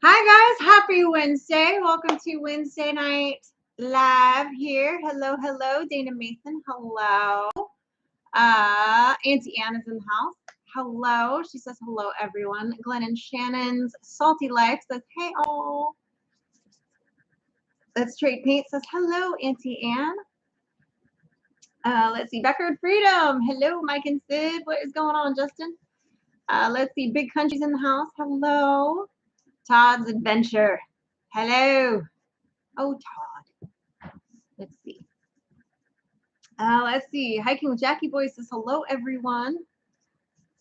Hi guys, happy Wednesday. Welcome to Wednesday Night Live here. Hello, hello, Dana Mason. Hello. Auntie Ann is in the house. Hello. She says hello, everyone. Glennon Shannon's Salty Life says, hey all. Let's Trade Paint says, hello, Auntie Ann. Let's see, Backyard Freedom. Hello, Mike and Sid. What is going on, Justin? Let's see, Big Country's in the house. Hello. Todd's Adventure. Hello. Oh, Todd. Let's see. Hiking with Jackie Boy says, hello, everyone.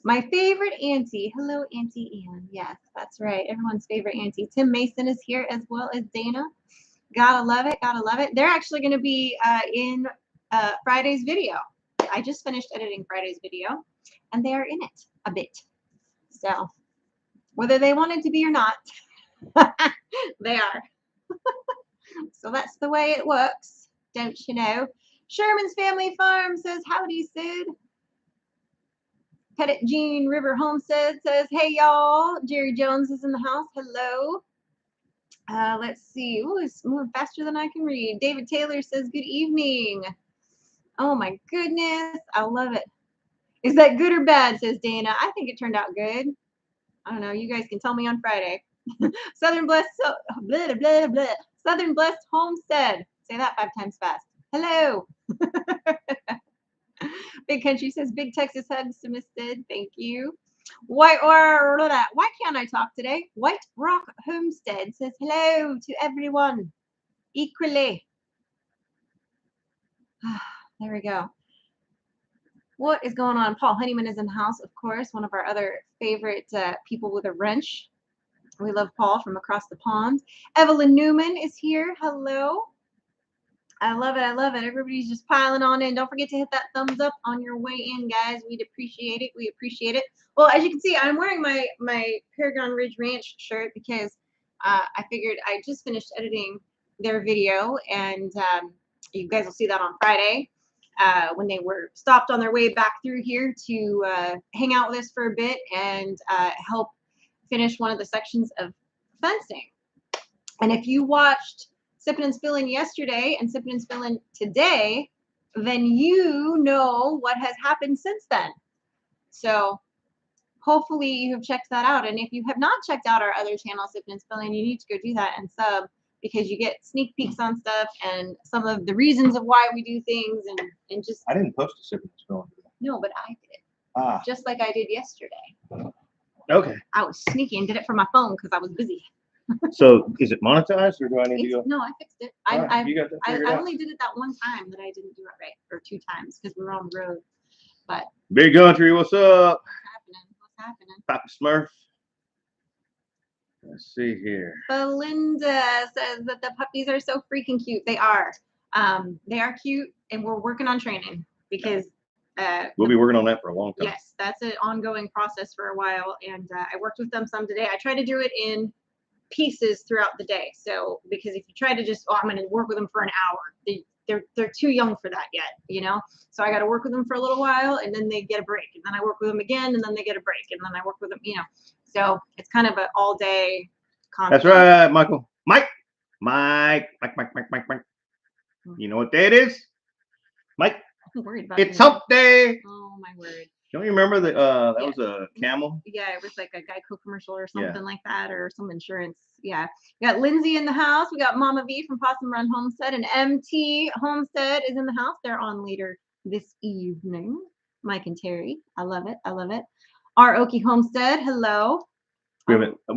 My favorite auntie. Hello, Auntie Ann. Yes, that's right. Everyone's favorite auntie. Tim Mason is here as well as Dana. Gotta love it. Gotta love it. They're actually going to be in Friday's video. I just finished editing Friday's video, and they are in it a bit. So, whether they wanted to be or not, they are. So that's the way it works, don't you know? Sherman's Family Farm says, howdy, Sid. Pettit Jean River Homestead says, hey, y'all. Jerry Jones is in the house. Hello. Let's see. Ooh, it's more faster than I can read. David Taylor says, good evening. Oh, my goodness. I love it. Is that good or bad, says Dana. I think it turned out good. I don't know. You guys can tell me on Friday. Southern Blessed, blah, blah, blah. Southern Blessed Homestead. Say that 5 times fast. Hello. Big Country says, big Texas hugs to Miss Sid. Thank you. Why can't I talk today? White Rock Homestead says, hello to everyone. Equally. There we go. What is going on? Paul Honeyman is in the house, of course, one of our other favorite people with a wrench. We love Paul from across the pond. Evelyn Newman is here. Hello. I love it. I love it. Everybody's just piling on in. Don't forget to hit that thumbs up on your way in, guys. We'd appreciate it. We appreciate it. Well, as you can see, I'm wearing my Paragon Ridge Ranch shirt because I figured I just finished editing their video, and you guys will see that on Friday when they were stopped on their way back through here to hang out with us for a bit and help finish one of the sections of fencing. And if you watched Sippin' and Spillin' yesterday and Sippin' and Spillin' today, then you know what has happened since then. So hopefully you have checked that out. And if you have not checked out our other channel, Sippin' and Spillin', you need to go do that and sub, because you get sneak peeks on stuff and some of the reasons of why we do things and just. I didn't post a Sippin' and Spillin'. No, but I did. Just like I did yesterday. Okay. I was sneaky and did it from my phone because I was busy. So is it monetized, or do I need to go? No, I fixed it. Right, I only did it that one time that I didn't do it right, or 2 times because we were on the road. But Big Country, what's up? What's happening? Papa Smurf. Let's see here. Belinda says that the puppies are so freaking cute. They are. They are cute, and we're working on training because we'll be working on that for a long time. Yes, that's an ongoing process for a while, and I worked with them some today. I try to do it in pieces throughout the day. So because if you try to just, I'm going to work with them for an hour, they're too young for that yet, you know. So I got to work with them for a little while, and then they get a break, and then I work with them again, and then they get a break, and then I work with them, you know. So it's kind of an all day concept. That's right, Michael. Mike. You know what day it is? Mike. I'm worried about it's hump day. Oh my word. Don't you remember that was a camel? Yeah, it was like a Geico commercial or something like that, or some insurance. Yeah. We got Lindsay in the house. We got Mama V from Possum Run Homestead, and MT Homestead is in the house. They're on later this evening. Mike and Terry. I love it. I love it. Our Okie Homestead. Hello. We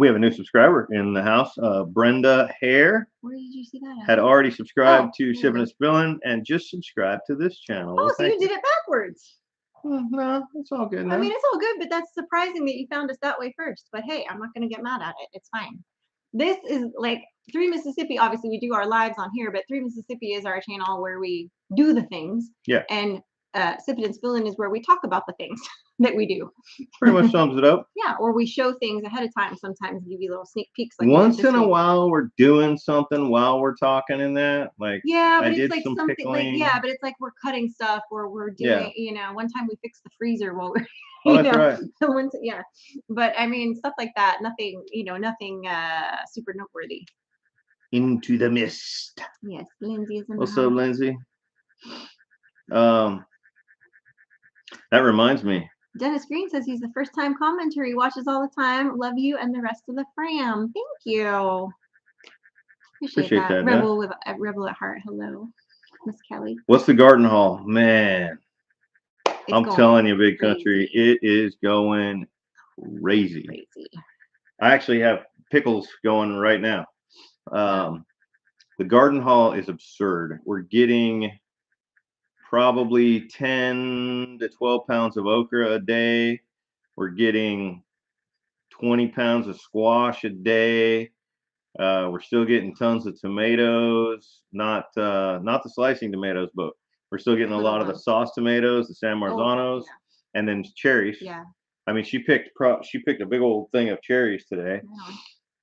have a new subscriber in the house, Brenda Hare. Where did you see that at? Had already subscribed to Sippin' and Spillin' and just subscribed to this channel. Oh, so you did it backwards. No, it's all good now. I mean, it's all good, but that's surprising that you found us that way first. But hey, I'm not going to get mad at it. It's fine. This is like 3 Mississippi. Obviously, we do our lives on here, but 3 Mississippi is our channel where we do the things. Yeah. And Sip It and Spill In is where we talk about the things that we do. Pretty much sums it up. Yeah, or we show things ahead of time. Sometimes give you little sneak peeks. Like Once in a while, we're doing something while we're talking in that. Like, yeah, I but it's did like some something pickling. like but it's like we're cutting stuff or we're doing. One time we fixed the freezer while we're. Oh, that's right. Yeah, but I mean stuff like that. Nothing. Nothing super noteworthy. Into the mist. Yes, Lindsay is in What's the up, house. Lindsay? That reminds me. Dennis Green says he's the first time commenter. He watches all the time. Love you and the rest of the fram. Thank you. Appreciate that. Rebel at heart. Hello, Miss Kelly. What's the garden haul, man? I'm telling you, big country, it is going crazy. I actually have pickles going right now. The garden haul is absurd. We're getting probably 10 to 12 pounds of okra a day. We're getting 20 pounds of squash a day. We're still getting tons of tomatoes, not the slicing tomatoes, but we're still getting a lot of the sauce tomatoes, the San Marzanos, and then cherries. Yeah. I mean, she picked a big old thing of cherries today.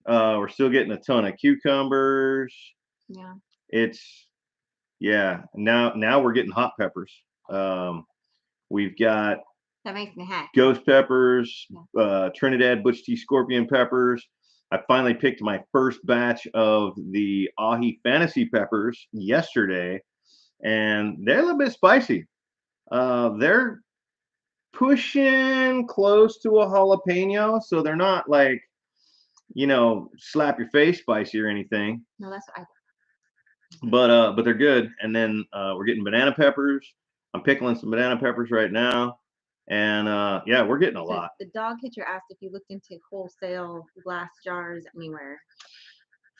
We're still getting a ton of cucumbers. Yeah. Now we're getting hot peppers. We've got that makes me happy. Ghost peppers, Trinidad Butch Tea Scorpion peppers. I finally picked my first batch of the Ahi Fantasy peppers yesterday, and they're a little bit spicy. They're pushing close to a jalapeno, so they're not like, slap your face spicy or anything. No, that's what I thought. But they're good. And then we're getting banana peppers. I'm pickling some banana peppers right now. And we're getting a lot. The dog catcher asked if you looked into wholesale glass jars anywhere.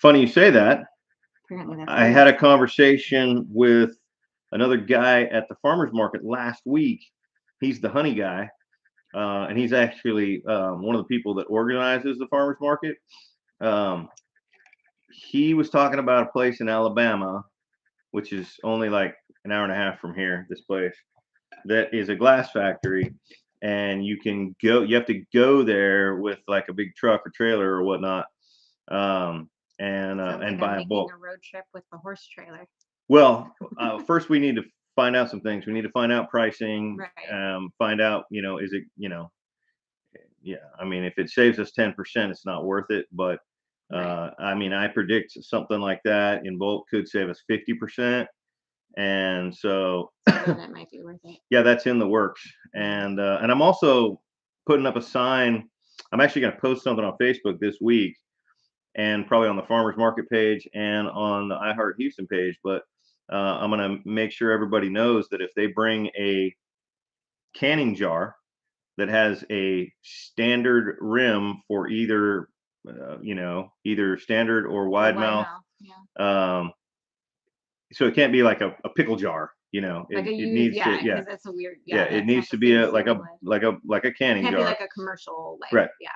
Funny you say that. Apparently that's I had a conversation with another guy at the farmer's market last week. He's the honey guy. And he's actually one of the people that organizes the farmer's market. He was talking about a place in Alabama, which is only like an hour and a half from here, this place, that is a glass factory. And you have to go there with like a big truck or trailer or whatnot, and buy a bulk. A road trip with the horse trailer. Well, first we need to find out some things. We need to find out pricing. Right. Find out, is it, I mean, if it saves us 10%, it's not worth it. But right. I mean, I predict something like that in bulk could save us 50%. And so that might be worth it. Yeah, that's in the works. And I'm also putting up a sign. I'm actually going to post something on Facebook this week, and probably on the farmers market page and on the iHeart Houston page. But I'm going to make sure everybody knows that if they bring a canning jar that has a standard rim for either standard or wide mouth. Yeah. So it can't be like a pickle jar. It needs to. Yeah, that's a weird. Yeah, it needs to be like a canning jar. It can't be like a commercial. Right. Yeah.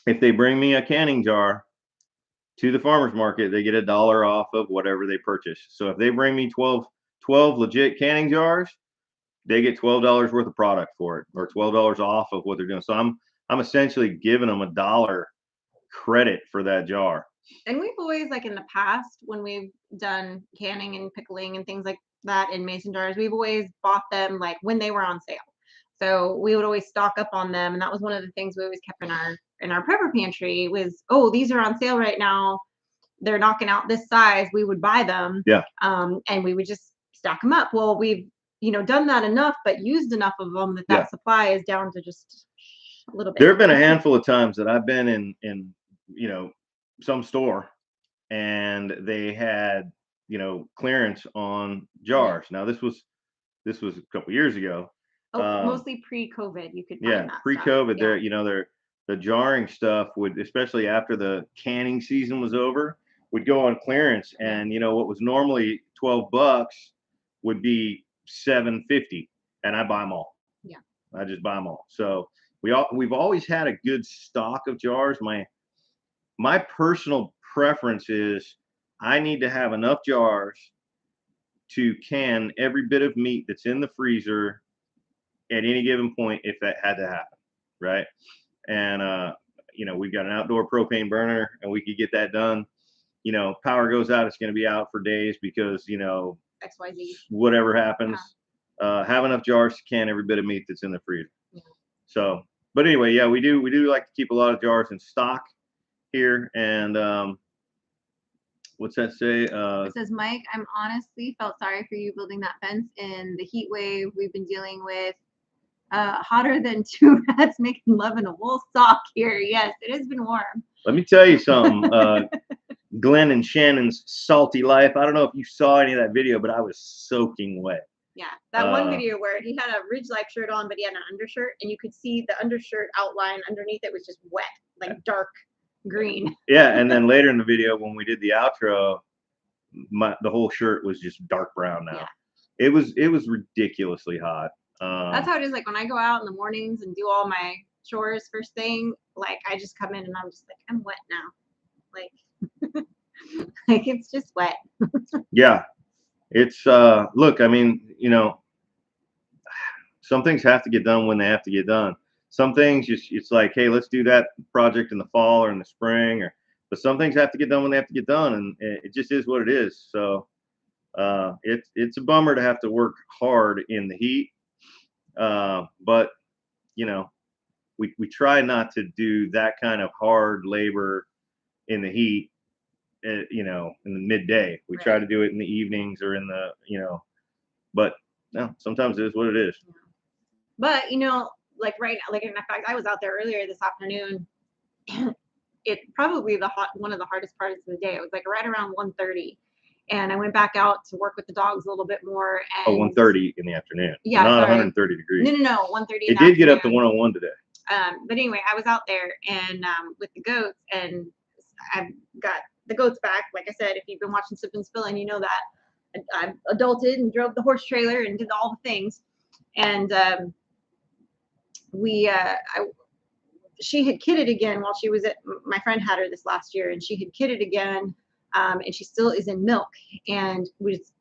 If they bring me a canning jar to the farmer's market, they get $1 off of whatever they purchase. So if they bring me 12 legit canning jars, they get $12 worth of product for it, or $12 off of what they're doing. So I'm essentially giving them $1 credit for that jar. And we've always, like in the past, when we've done canning and pickling and things like that in mason jars, we've always bought them like when they were on sale. So we would always stock up on them, and that was one of the things we always kept in our prepper pantry was, oh, these are on sale right now. They're knocking out this size. We would buy them. Yeah. And we would just stack them up. Well, we've done that enough, but used enough of them that supply is down to just a little bit. There have been a handful of times that I've been in some store, and they had clearance on jars. Now this was a couple years ago. Mostly pre-COVID, you could find that pre-COVID. The jarring stuff would, especially after the canning season was over, would go on clearance, and what was normally $12 would be $7.50, and I buy them all. Yeah, I just buy them all. So we've always had a good stock of jars. My personal preference is I need to have enough jars to can every bit of meat that's in the freezer at any given point if that had to happen, right? And we've got an outdoor propane burner, and we could get that done. Power goes out, it's going to be out for days because XYZ. Whatever happens. Have enough jars to can every bit of meat that's in the freezer. Yeah. So, but anyway, yeah, we do like to keep a lot of jars in stock here. And what's that say? It says, Mike, I'm honestly felt sorry for you building that fence in the heat wave we've been dealing with. Hotter than 2 rats making love in a wool sock here. Yes, it has been warm. Let me tell you something. Glenn and Shannon's salty life. I don't know if you saw any of that video, but I was soaking wet. Yeah, that one video where he had a Ridge Life shirt on, but he had an undershirt, and you could see the undershirt outline underneath it was just wet, like dark green. Yeah, and then later in the video when we did the outro, the whole shirt was just dark brown now. Yeah. It was ridiculously hot. That's how it is. Like when I go out in the mornings and do all my chores first thing, like I just come in and I'm just like, I'm wet now. Like, like it's just wet. Yeah. It's look, I mean, some things have to get done when they have to get done. Some things it's like, hey, let's do that project in the fall or in the spring, but some things have to get done when they have to get done, and it just is what it is. So it's a bummer to have to work hard in the heat. But we try not to do that kind of hard labor in the heat, in the midday. We try to do it in the evenings or in the, but no, sometimes it is what it is. But like right now, like in fact, I was out there earlier this afternoon. It probably one of the hardest parts of the day. It was like right around 1:30. And I went back out to work with the dogs a little bit more. And 1:30 in the afternoon. Yeah, not sorry. 130 degrees. No, 1:30. It did get up to 101 today. But anyway, I was out there and with the goats, and I've got the goats back. Like I said, if you've been watching Sip and Spill, and you know that I adulted and drove the horse trailer and did all the things. And she had kidded again while she was at, my friend had her this last year, and she had kidded again. And she still is in milk and was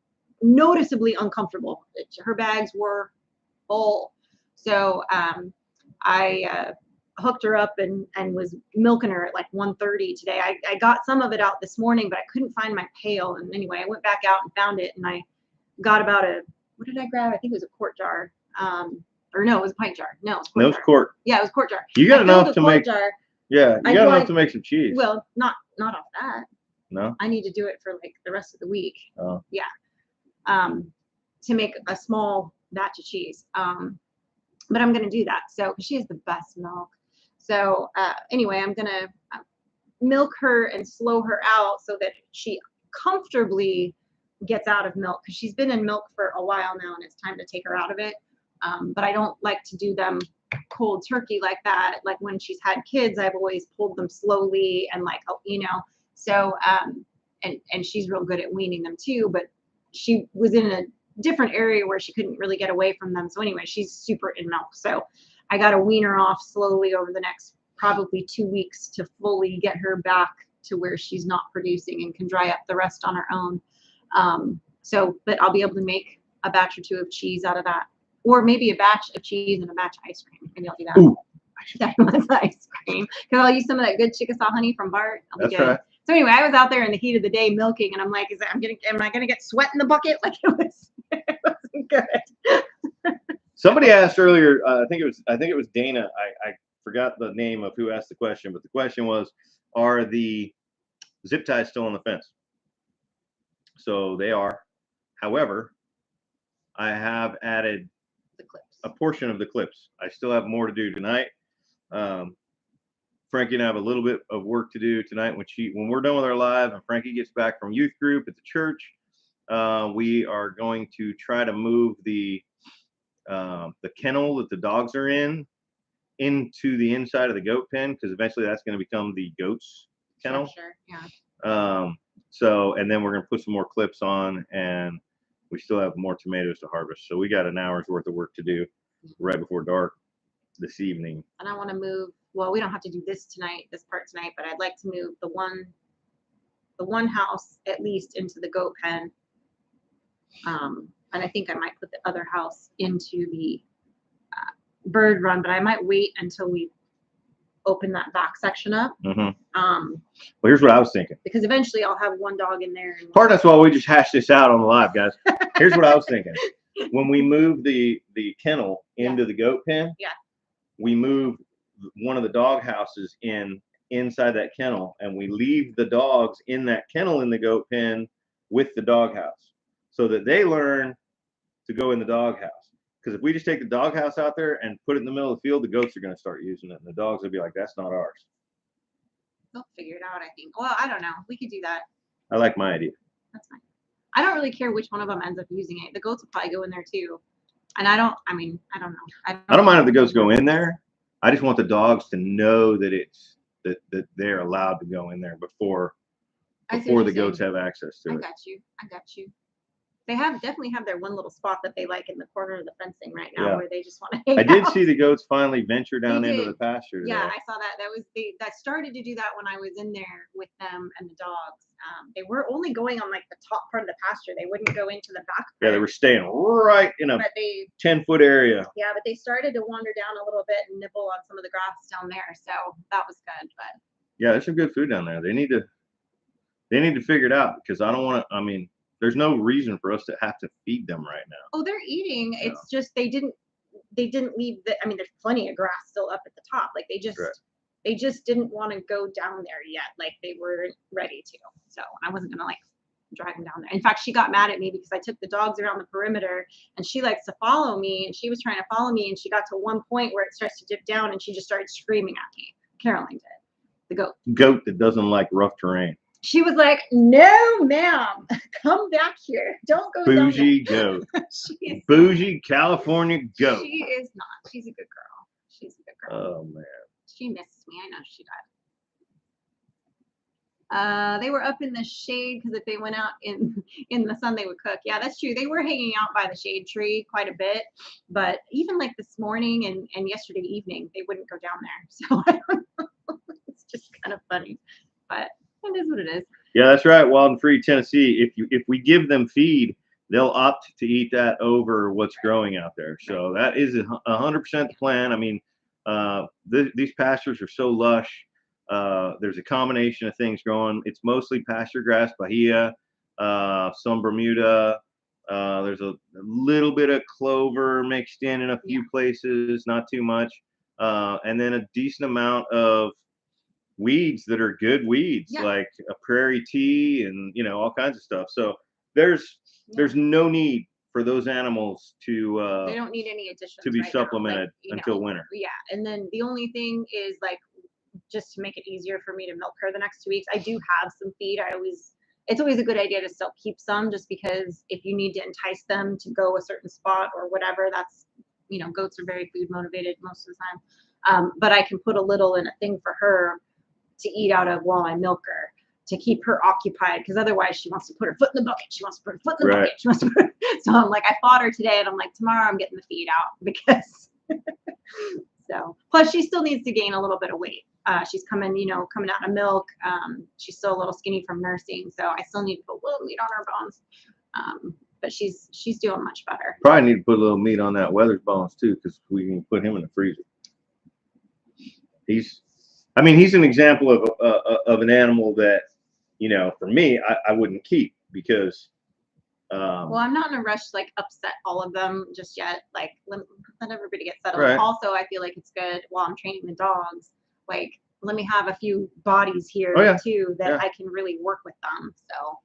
noticeably uncomfortable. Her bags were full. So I hooked her up and was milking her at like 1:30 today. I got some of it out this morning, but I couldn't find my pail. And anyway, I went back out and found it, and I got about what did I grab? I think it was a quart jar. Or no, it was a pint jar. No, it was quart. Yeah, it was quart jar. You got enough to make. Jar. Yeah, you got enough to make some cheese. Well, not off that. No. I need to do it for like the rest of the week. Oh. Yeah. To make a small batch of cheese. But I'm gonna do that. So she has the best milk. So anyway, I'm gonna milk her and slow her out so that she comfortably gets out of milk, because she's been in milk for a while now, and it's time to take her out of it. But I don't like to do them cold turkey like that. Like when she's had kids, I've always pulled them slowly and like, so, and she's real good at weaning them too, but she was in a different area where she couldn't really get away from them. So anyway, she's super in milk. So I got to wean her off slowly over the next probably 2 weeks to fully get her back to where she's not producing and can dry up the rest on her own. But I'll be able to make a batch or two of cheese out of that. Or maybe a batch of cheese and a batch of ice cream. Maybe I'll do that. Ooh. That was ice cream. Because I'll use some of that good Chickasaw honey from Bart. That's right. So anyway, I was out there in the heat of the day milking, and I'm like, am I gonna get sweat in the bucket? Like it wasn't good. Somebody asked earlier, I think it was Dana. I forgot the name of who asked the question, but the question was, are the zip ties still on the fence? So they are. However, I have added the clips. A portion of the clips. I still have more to do tonight. Frankie and I have a little bit of work to do tonight when we're done with our live and Frankie gets back from youth group at the church. We are going to try to move the kennel that the dogs are in into the inside of the goat pen, because eventually that's going to become the goat's kennel. Sure. Yeah. So, and then we're going to put some more clips on, and we still have more tomatoes to harvest. So we got an hour's worth of work to do right before dark this evening. And I want to move, well, we don't have to do this part tonight, but I'd like to move the one house at least into the goat pen. And I think I might put the other house into the bird run, but I might wait until we open that back section up. Well, here's what I was thinking. Because eventually I'll have one dog in there. Part of that's why we just hashed this out on the live, guys. Here's what I was thinking. When we move the kennel into the goat pen, we move one of the dog houses inside that kennel, and we leave the dogs in that kennel in the goat pen with the dog house, so that they learn to go in the dog house. Because if we just take the dog house out there and put it in the middle of the field, the goats are going to start using it, and the dogs will be like, "That's not ours." They'll figure it out, I think. Well, I don't know. We could do that. I like my idea. That's fine. I don't really care which one of them ends up using it. The goats will probably go in there too. And I don't know. I don't mind if the goats go in there. I just want the dogs to know that that they're allowed to go in there before the goats have access to it. I got you. They definitely have their one little spot that they like in the corner of the fencing right now where they just want to hang out. I did see the goats finally venture down into the pasture today. Yeah, I saw that. That started to do that when I was in there with them and the dogs. They were only going on like the top part of the pasture. They wouldn't go into the back. Yeah, they were staying right in a 10-foot area. Yeah, but they started to wander down a little bit and nibble on some of the grass down there. So that was good. But yeah, there's some good food down there. They need to figure it out, because I don't want to. I mean, there's no reason for us to have to feed them right now. Oh, they're eating. Yeah. It's just they didn't leave there's plenty of grass still up at the top. Like they just didn't want to go down there yet. Like they were ready to. So I wasn't gonna like drive them down there. In fact, she got mad at me because I took the dogs around the perimeter and she likes to follow me, and she was trying to follow me, and she got to one point where it starts to dip down and she just started screaming at me. Caroline did. The goat. Goat that doesn't like rough terrain. She was like, "No, ma'am, come back here. Don't go down there." Bougie goat. Bougie California goat. She is not. She's a good girl. She's a good girl. Oh, man. She misses me. I know she does. They were up in the shade because if they went out in the sun, they would cook. Yeah, that's true. They were hanging out by the shade tree quite a bit. But even like this morning and yesterday evening, they wouldn't go down there. So I don't know. It's just kind of funny. But it is what it is. Yeah, that's right. Wild and Free Tennessee. If we give them feed, they'll opt to eat that over what's growing out there. So that is 100% the plan. I mean, these pastures are so lush. There's a combination of things growing. It's mostly pasture grass, Bahia, some Bermuda. There's a little bit of clover mixed in a few places, not too much, and then a decent amount of weeds that are good weeds, like a prairie tea and all kinds of stuff. So there's no need for those animals to they don't need any additions to be supplemented until winter. Yeah, and then the only thing is like just to make it easier for me to milk her the next 2 weeks, I do have some feed. It's always a good idea to still keep some, just because if you need to entice them to go a certain spot or whatever, that's goats are very food motivated most of the time. But I can put a little in a thing for her to eat out of while I milk her, to keep her occupied, because otherwise she wants to put her foot in the bucket. She wants to put her foot in the bucket. She wants to put so I'm like, I fought her today, and I'm like, tomorrow I'm getting the feed out, because so plus she still needs to gain a little bit of weight. She's coming out of milk. She's still a little skinny from nursing, so I still need to put a little meat on her bones. But she's doing much better. Probably need to put a little meat on that Weathers bones too, because we can put him in the freezer. He's an example of an animal that, for me, I wouldn't keep, because. Well, I'm not in a rush to like upset all of them just yet. Like let everybody get settled. Right. Also, I feel like it's good while I'm training the dogs. Like let me have a few bodies here too that I can really work with them. So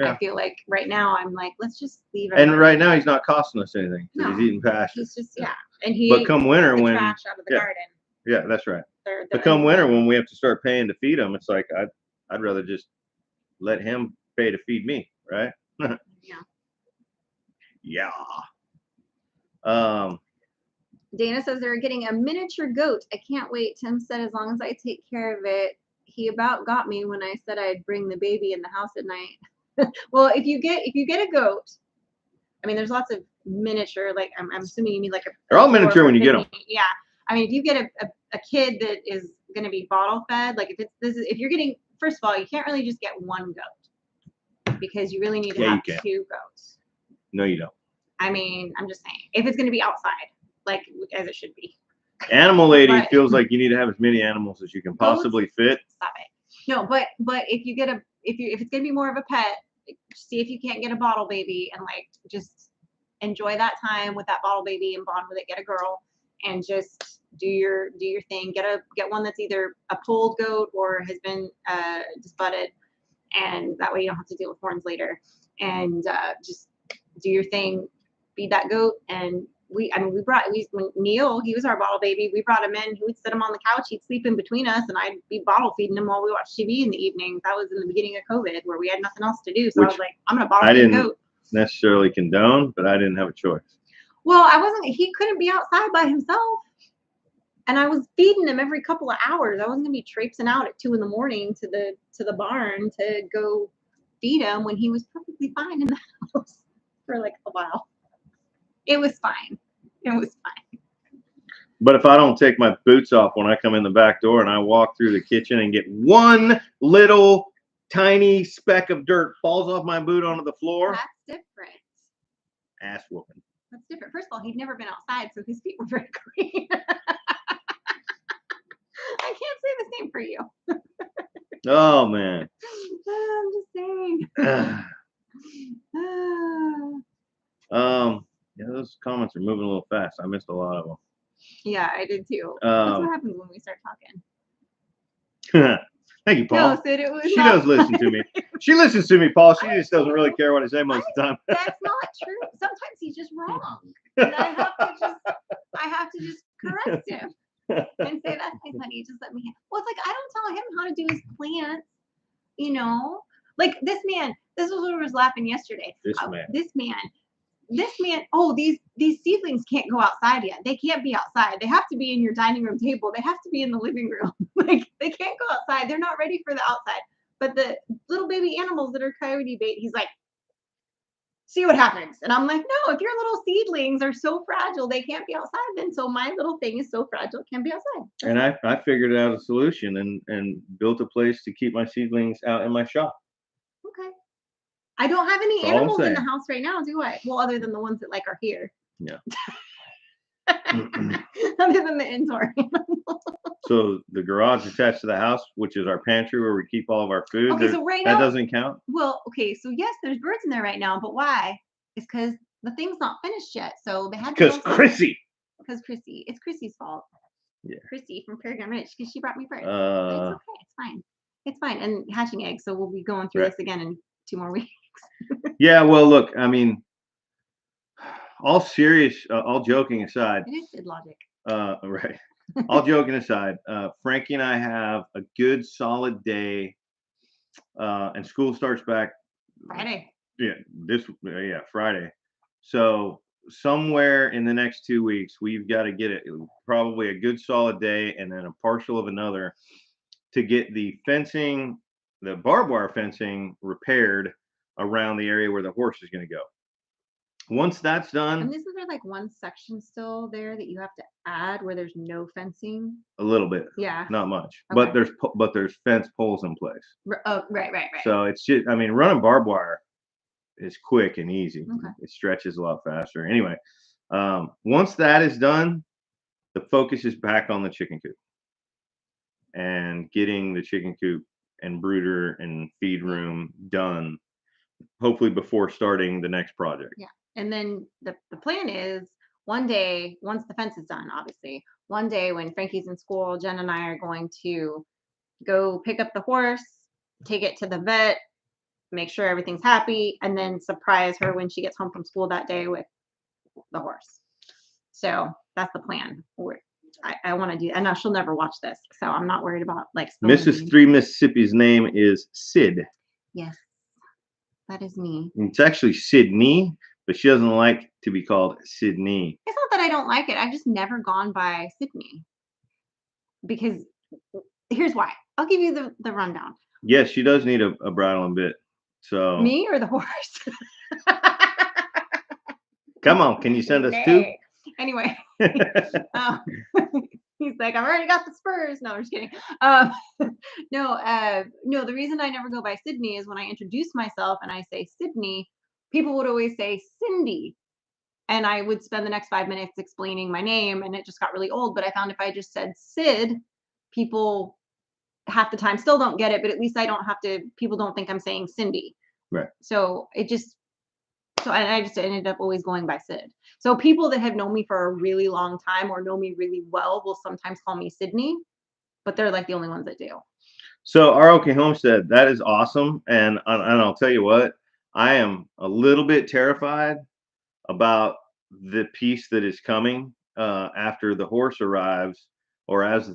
I feel like right now I'm like, let's just leave. And right now he's not costing us anything. He's eating pasture. He's just and he. But come winter the when trash out of the garden. Yeah, that's right. But come winter when we have to start paying to feed him, it's like I'd rather just let him pay to feed me, right? Yeah. Dana says they're getting a miniature goat. I can't wait. Tim said as long as I take care of it. He about got me when I said I'd bring the baby in the house at night. Well, if you get a goat, I mean, there's lots of miniature. Like I'm assuming you mean like they're all miniature when you get them. Yeah. I mean, if you get a kid that is going to be bottle fed, like if you're getting, first of all, you can't really just get one goat, because you really need to have 2 goats. No, you don't. I mean, I'm just saying, if it's going to be outside, like as it should be. Animal lady But- feels like you need to have as many animals as you can possibly fit. Stop it. No, but if you get if it's gonna be more of a pet, see if you can't get a bottle baby and like just enjoy that time with that bottle baby and bond with it. Get a girl and just do your thing. Get one that's either a pulled goat or has been just butted, and that way you don't have to deal with horns later. And just do your thing, feed that goat. And when Neil, he was our bottle baby. We brought him in. He would sit him on the couch. He'd sleep in between us, and I'd be bottle feeding him while we watched TV in the evening. That was in the beginning of COVID, where we had nothing else to do. So I was like, I'm gonna bottle feed the goat. Necessarily condone, but I didn't have a choice. Well, he couldn't be outside by himself. And I was feeding him every couple of hours. I wasn't gonna be traipsing out at 2 a.m. to the barn to go feed him when he was perfectly fine in the house for like a while. It was fine. It was fine. But if I don't take my boots off when I come in the back door and I walk through the kitchen and get one little tiny speck of dirt falls off my boot onto the floor. That's different. Ass whooping. That's different. First of all, he'd never been outside, so his feet were very clean. I can't say the same for you. Oh man. I'm just saying. Yeah, those comments are moving a little fast. I missed a lot of them. Yeah, I did too. That's what happens when we start talking. Thank you, Paul. No, Sid, it was she not does listen to me. She listens to me, Paul. She just doesn't really care what I say most of the time. That's not true. Sometimes he's just wrong, and I have to just correct him and say, "That's nice, honey. Just let me." Well, it's like I don't tell him how to do his plants. You know, like this man. This was what I was laughing yesterday. This man. Oh, these seedlings can't go outside yet. They can't be outside. They have to be in your dining room table. They have to be in the living room. Like they can't go outside. They're not ready for the outside. But the little baby animals that are coyote bait, he's like, see what happens. And I'm like, no, if your little seedlings are so fragile, they can't be outside, then so my little thing is so fragile, it can't be outside. And I figured out a solution and built a place to keep my seedlings out in my shop. Okay. I don't have any animals in the house right now, do I? Well, other than the ones that like are here. Yeah. Other than the indoor animals. So the garage attached to the house, which is our pantry where we keep all of our food. Okay, so right now that doesn't count. Well, okay, so yes, there's birds in there right now, but why? It's because the thing's not finished yet. So they had to. Because Chrissy. Because Chrissy, it's Chrissy's fault. Yeah. Chrissy from Paragon Ridge, because she brought me birds. It's okay. It's fine. It's fine. And hatching eggs, so we'll be going through this again in 2 more weeks. Yeah. Well, look, I mean, all joking aside. It is good logic. Right. All joking aside, Frankie and I have a good solid day, and school starts back Friday. Yeah, Friday. So somewhere in the next 2 weeks, we've got to get it probably a good solid day and then a partial of another to get the fencing, the barbed wire fencing repaired around the area where the horse is going to go. Once that's done, and isn't there like one section still there that you have to add where there's no fencing? A little bit. Yeah. Not much. Okay. But there's fence poles in place. Oh, right. So it's just, I mean, running barbed wire is quick and easy. Okay. It stretches a lot faster. Anyway, once that is done, the focus is back on the chicken coop and getting the chicken coop and brooder and feed room done, hopefully before starting the next project. Yeah. And then the plan is one day, once the fence is done, obviously, one day when Frankie's in school, Jen and I are going to go pick up the horse, take it to the vet, make sure everything's happy, and then surprise her when she gets home from school that day with the horse. So that's the plan. I want to do, and now she'll never watch this, so I'm not worried about like. Mrs. 3 Mississippi's name is Sid. Yes, that is me. It's actually Sydney, but she doesn't like to be called Sydney. It's not that I don't like it. I've just never gone by Sydney. Because here's why. I'll give you the rundown. Yes, she does need a bridle and bit. So me or the horse? Come on, can you send us 2? Anyway, he's like, I've already got the spurs. No, I'm just kidding. No, the reason I never go by Sydney is when I introduce myself and I say Sydney, people would always say Cindy. And I would spend the next 5 minutes explaining my name, and it just got really old. But I found if I just said Sid, people half the time still don't get it, but at least I don't have to, people don't think I'm saying Cindy. Right. So it just, so I just ended up always going by Sid. So people that have known me for a really long time or know me really well will sometimes call me Sydney, but they're like the only ones that do. So ROK Homestead, that is awesome. And I'll tell you what, I am a little bit terrified about the piece that is coming after the horse arrives, or as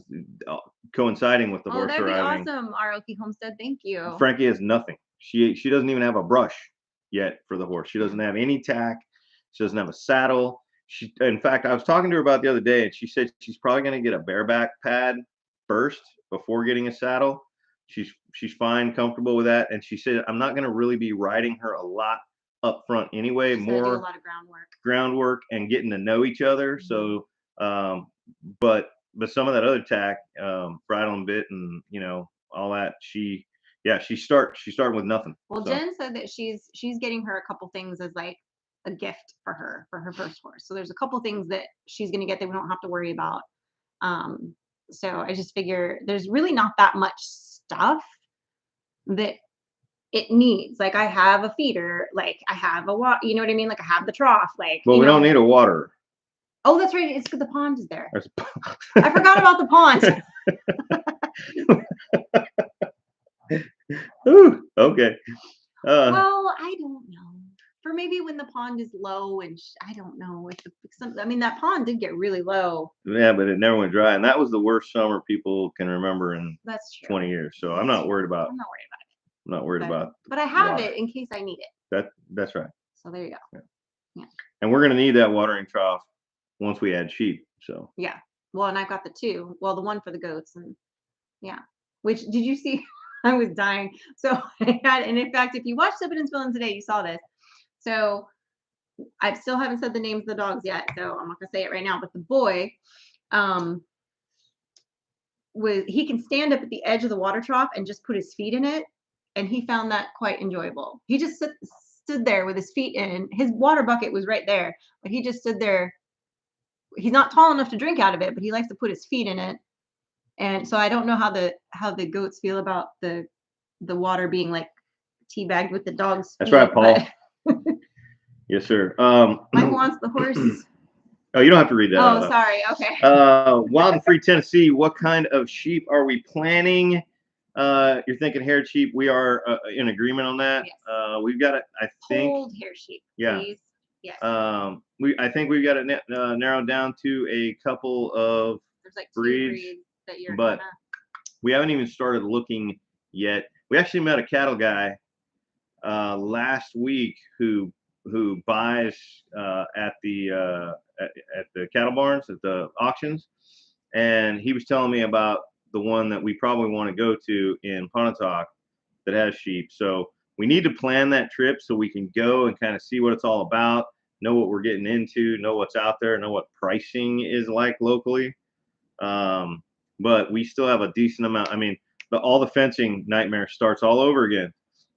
coinciding with the horse that'd arriving. Be awesome, ROK Homestead. Thank you. Frankie has nothing. She doesn't even have a brush yet for the horse. She doesn't have any tack. She doesn't have a saddle. In fact, I was talking to her about the other day, and she said she's probably going to get a bareback pad first before getting a saddle. She's fine, comfortable with that, and she said I'm not going to really be riding her a lot up front anyway. She's more do a lot of groundwork and getting to know each other. So, but some of that other tack, bridle and bit, and all that, she's starting with nothing. Well, so. Jen said that she's getting her a couple things as like a gift for her first horse. So there's a couple things that she's going to get that we don't have to worry about. So I just figure there's really not that much stuff that it needs. Like I have a feeder, like I have a you know what I mean? Like I have the trough, like. Well, we don't need a water. Oh, that's right. It's because the pond is there. I forgot about the pond. Ooh, okay. Well, I don't know. For maybe when the pond is low, and I don't know if that pond did get really low. Yeah, but it never went dry, and that was the worst summer people can remember in that's true. 20 years. So I'm not worried about. I'm not worried about it. I'm not worried about. But I have it in case I need it. That's right. So there you go. Yeah. And we're gonna need that watering trough once we add sheep. So. Yeah. Well, and I've got the two. Well, the one for the goats, and yeah. Which did you see? I was dying. So I had, and in fact, if you watched Sippin' and Spillin' today, you saw this. So I still haven't said the names of the dogs yet, so I'm not gonna say it right now. But the boy, he can stand up at the edge of the water trough and just put his feet in it, and he found that quite enjoyable. He just stood there with his feet in. His water bucket was right there, but he just stood there. He's not tall enough to drink out of it, but he likes to put his feet in it. And so I don't know how the goats feel about the water being like teabagged with the dogs. That's right, Paul. Yes, sir. Mike wants the horse. Oh, you don't have to read that. Oh, sorry. Okay. Wild and Free Tennessee. What kind of sheep are we planning? You're thinking haired sheep. We are in agreement on that. Yes. We've got it. I think. Polled hair sheep. Yeah. Please. Yes. I think we've got it narrowed down to a couple of breeds that you're but we haven't even started looking yet. We actually met a cattle guy last week who buys at the cattle barns, at the auctions, and he was telling me about the one that we probably want to go to in Pontotoc that has sheep. So we need to plan that trip so we can go and kind of see what it's all about, know what we're getting into, know what's out there, know what pricing is like locally. But we still have a decent amount. I mean, all the fencing nightmare starts all over again.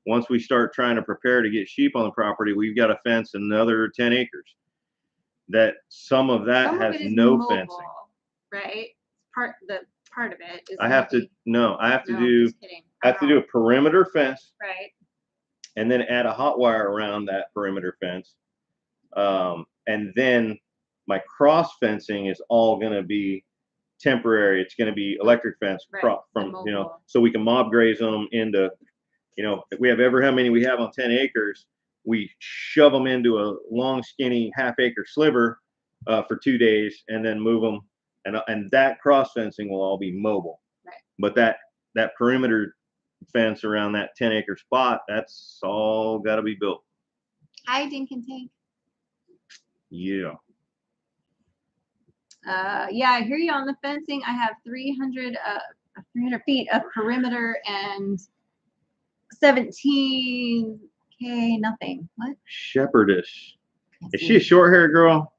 Once we start trying to prepare to get sheep on the property, we've got to fence another 10 acres. Some of that has no mobile fencing. Right? Part of it is I have to do a perimeter fence. Right. And then add a hot wire around that perimeter fence. And then my cross fencing is all going to be temporary. It's going to be electric fence from so we can mob graze them into, if we have how many we have on 10 acres, we shove them into a long skinny half-acre sliver for 2 days and then move them, and that cross fencing will all be mobile. Right. But that perimeter fence around that 10-acre spot, that's all got to be built. Hi, Dink and Tank. Yeah. Yeah, I hear you on the fencing. I have 300 feet of perimeter and 17K nothing. What? Shepherdess. Is she a short-haired girl?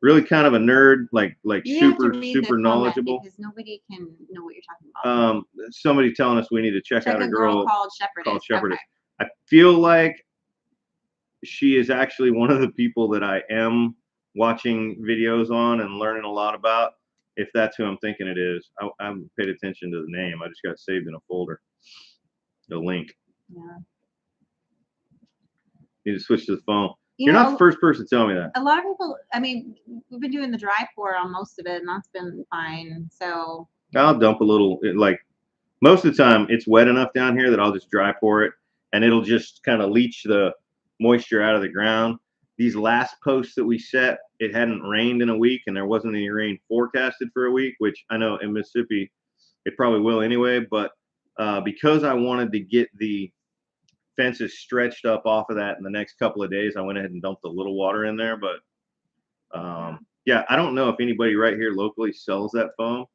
Really kind of a nerd, like super knowledgeable. Because nobody can know what you're talking about. Somebody telling us we need to check out a girl called Shepherdess. Okay. I feel like she is actually one of the people that I am watching videos on and learning a lot about. If that's who I'm thinking it is, I haven't paid attention to the name. I just got saved in a folder. The link. Yeah. Need to switch to the phone. You're not the first person to tell me that. A lot of people, I mean, we've been doing the dry pour on most of it, and that's been fine. So I'll dump a little, like most of the time it's wet enough down here that I'll just dry pour it and it'll just kind of leach the moisture out of the ground. These last posts that we set, it hadn't rained in a week and there wasn't any rain forecasted for a week, which I know in Mississippi it probably will anyway, but because I wanted to get the fences stretched up off of that in the next couple of days, I went ahead and dumped a little water in there. But yeah, I don't know if anybody right here locally sells that foam.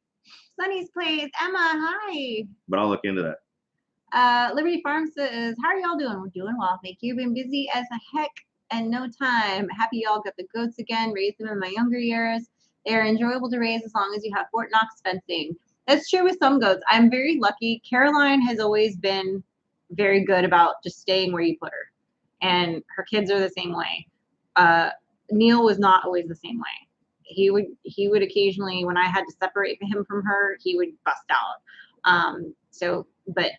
Sunny's Place, Emma, hi. But I'll look into that. Liberty Farm says, how are y'all doing? We're doing well, thank you. Been busy as a heck and no time. Happy y'all got the goats again. Raised them in my younger years. They are enjoyable to raise as long as you have Fort Knox fencing. That's true with some goats. I'm very lucky. Caroline has always been very good about just staying where you put her. And her kids are the same way. Neil was not always the same way. He would occasionally, when I had to separate him from her, he would bust out. But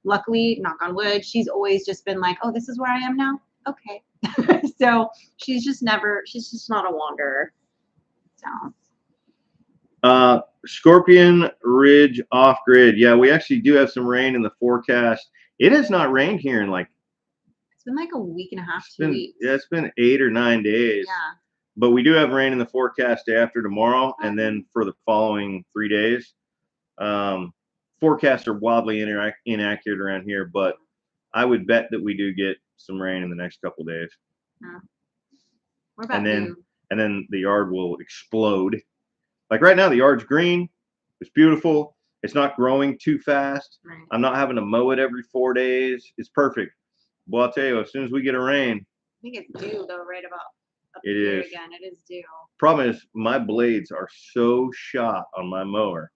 luckily, knock on wood, she's always just been like, oh, this is where I am now? Okay. So she's just not a wanderer. So. Scorpion Ridge off grid. Yeah, we actually do have some rain in the forecast. It has not rained here in it's been like a week and a half, 2 weeks. Yeah, it's been 8 or 9 days. Yeah. But we do have rain in the forecast day after tomorrow, and then for the following 3 days. Forecasts are wildly inaccurate around here, but I would bet that we do get some rain in the next couple days. Yeah. What about you? And then the yard will explode. Like right now, the yard's green. It's beautiful. It's not growing too fast. Right. I'm not having to mow it every 4 days. It's perfect. Well, I'll tell you, as soon as we get a rain. I think it's due, though, right about up it here is. again. It is due. Problem is, my blades are so shot on my mower.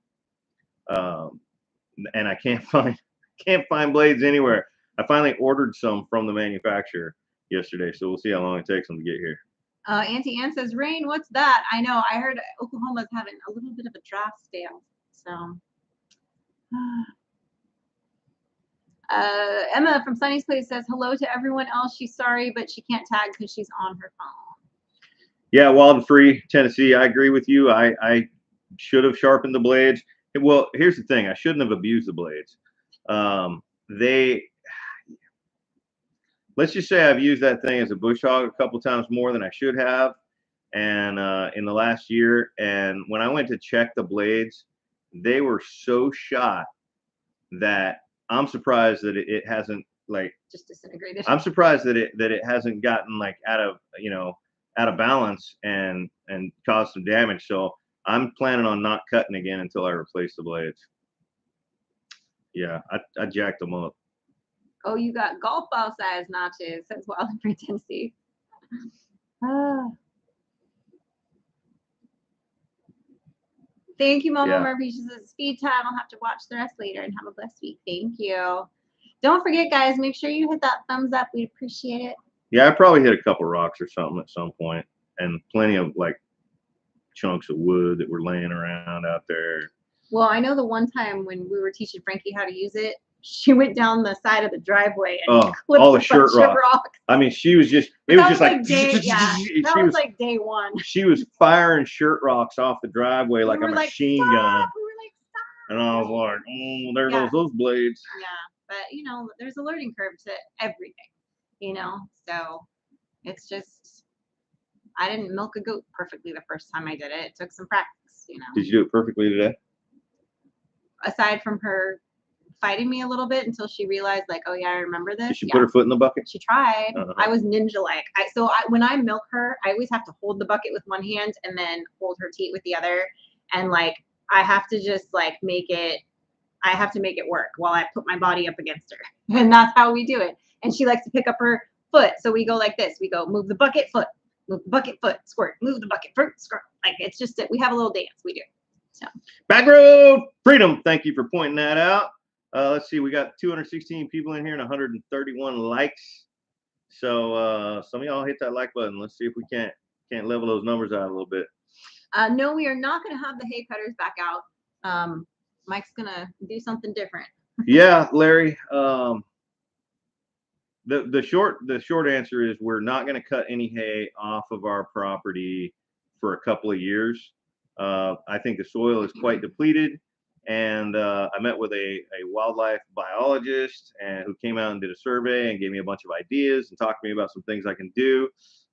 And I can't find blades anywhere. I finally ordered some from the manufacturer yesterday, so we'll see how long it takes them to get here. Auntie Ann says, rain, what's that? I know. I heard Oklahoma's having a little bit of a drought spell. So, Emma from Sunny's Place says, hello to everyone else. She's sorry, but she can't tag because she's on her phone. Yeah, Wild and Free, Tennessee, I agree with you. I should have sharpened the blades. Well, here's the thing. I shouldn't have abused the blades. Let's just say I've used that thing as a bush hog a couple times more than I should have, and in the last year. And when I went to check the blades, they were so shot that I'm surprised that it hasn't just disintegrated. I'm surprised that it hasn't gotten out of balance and caused some damage. So I'm planning on not cutting again until I replace the blades. Yeah, I jacked them up. Oh, you got golf ball size notches. That's Wild and Free, Tennessee. Thank you, Mama Murphy. She says, speed time. I'll have to watch the rest later and have a blessed week. Thank you. Don't forget, guys, make sure you hit that thumbs up. We'd appreciate it. Yeah, I probably hit a couple rocks or something at some point, and plenty of chunks of wood that were laying around out there. Well, I know the one time when we were teaching Frankie how to use it, she went down the side of the driveway and clipped all the shirt rocks. I mean, she was just, it was just like that was like day one. She was firing shirt rocks off the driveway like a machine gun. We were like, stop. And I was like, oh, there goes those blades. Yeah, but there's a learning curve to everything, so it's just, I didn't milk a goat perfectly the first time I did it. It took some practice, Did you do it perfectly today? Aside from her fighting me a little bit until she realized, oh yeah, I remember this. Did she put her foot in the bucket? She tried. I was ninja-like. When I milk her, I always have to hold the bucket with one hand and then hold her teat with the other. And I have to just make it work while I put my body up against her. And that's how we do it. And she likes to pick up her foot. So we go like this. We go, move the bucket, foot, move the bucket, foot, squirt, move the bucket, foot, squirt. It's just we have a little dance. We do. So. Back Road Freedom. Thank you for pointing that out. Let's see. We got 216 people in here and 131 likes. So some of y'all hit that like button. Let's see if we can't level those numbers out a little bit. No, we are not going to have the hay cutters back out. Mike's going to do something different. Yeah, Larry. The short answer is we're not going to cut any hay off of our property for a couple of years. I think the soil is quite depleted, and I met with a wildlife biologist and who came out and did a survey and gave me a bunch of ideas and talked to me about some things I can do.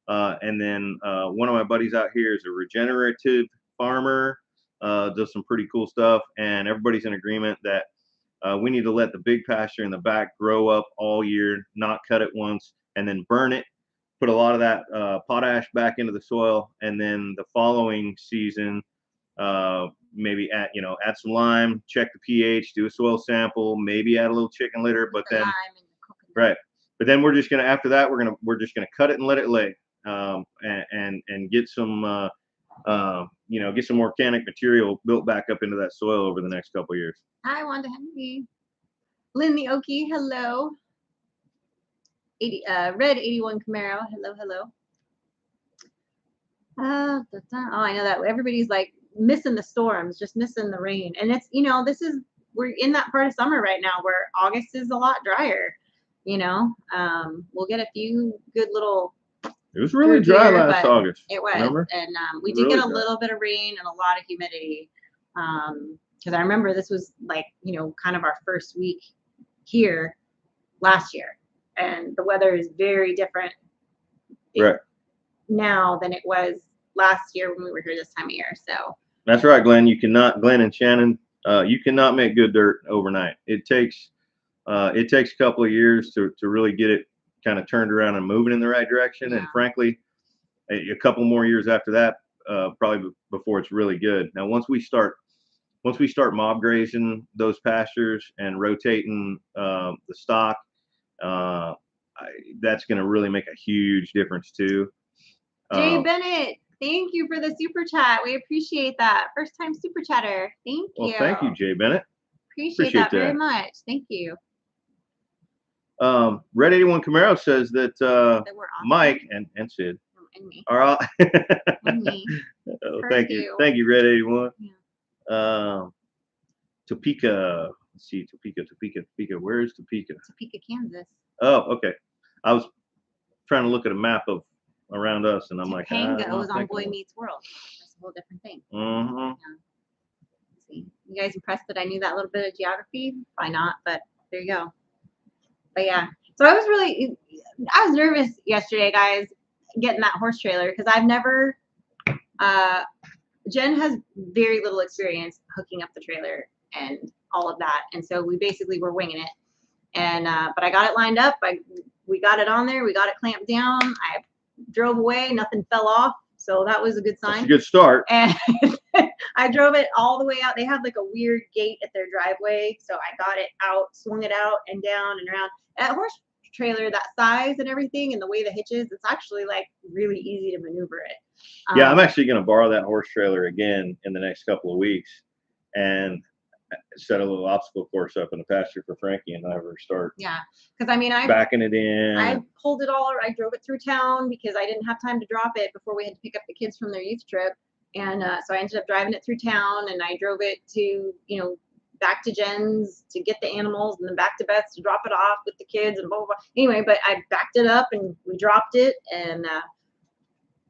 And then one of my buddies out here is a regenerative farmer, does some pretty cool stuff, and everybody's in agreement that we need to let the big pasture in the back grow up all year, not cut it once, and then burn it. Put a lot of that potash back into the soil, and then the following season, maybe add some lime, check the pH, do a soil sample, maybe add a little chicken litter, but then right. But then we're just gonna after that we're just gonna cut it and let it lay, and get some get some organic material built back up into that soil over the next couple of years. Hi, Wanda Henry. Lynn the Okie, hello. Red 81 Camaro, hello. Oh, I know that everybody's like missing the storms, just missing the rain. And it's, we're in that part of summer right now where August is a lot drier, we'll get a few good little. It was really dry last August. It was. Remember? And we did get a little bit of rain and a lot of humidity. Because I remember this was like, kind of our first week here last year. And the weather is very different now than it was last year when we were here this time of year. So that's right, Glenn. Glenn and Shannon, you cannot make good dirt overnight. It takes a couple of years to really get it kind of turned around and moving in the right direction. Yeah. And frankly, a couple more years after that, probably before it's really good. Now, once we start mob grazing those pastures and rotating the stock, that's going to really make a huge difference too. Jay Bennett, thank you for the super chat. We appreciate that. First time super chatter. Thank you. Well, thank you, Jay Bennett. Appreciate that very much. Thank you. Red 81 Camaro says that awesome. Mike and Sid are all. Thank you, Red 81. Yeah. Topeka. Let's see, Topeka. Where is Topeka? Topeka, Kansas. Oh, okay. I was trying to look at a map of around us, and I'm like, Topanga was on Boy Meets World. That's a whole different thing. Mm-hmm. Yeah. See, you guys impressed that I knew that little bit of geography? Why not? But there you go. But yeah, so I was nervous yesterday, guys, getting that horse trailer because I've never. Jen has very little experience hooking up the trailer and all of that, and so we basically were winging it. And but I got it lined up. We got it on there. We got it clamped down. I drove away. Nothing fell off, so that was a good sign. That's a good start. And I drove it all the way out. They have like a weird gate at their driveway, so I got it out, swung it out and down and around. That horse trailer, that size and everything, and the way the hitches, it's actually like really easy to maneuver it. Yeah, I'm actually going to borrow that horse trailer again in the next couple of weeks and set a little obstacle course up in the pasture for Frankie and I ever start. Yeah, because I mean, I backing it in. I pulled it all. I drove it through town because I didn't have time to drop it before we had to pick up the kids from their youth trip, and so I ended up driving it through town, and I drove it to back to Jen's to get the animals, and then back to Beth's to drop it off with the kids, and blah blah blah. Anyway, but I backed it up and we dropped it, and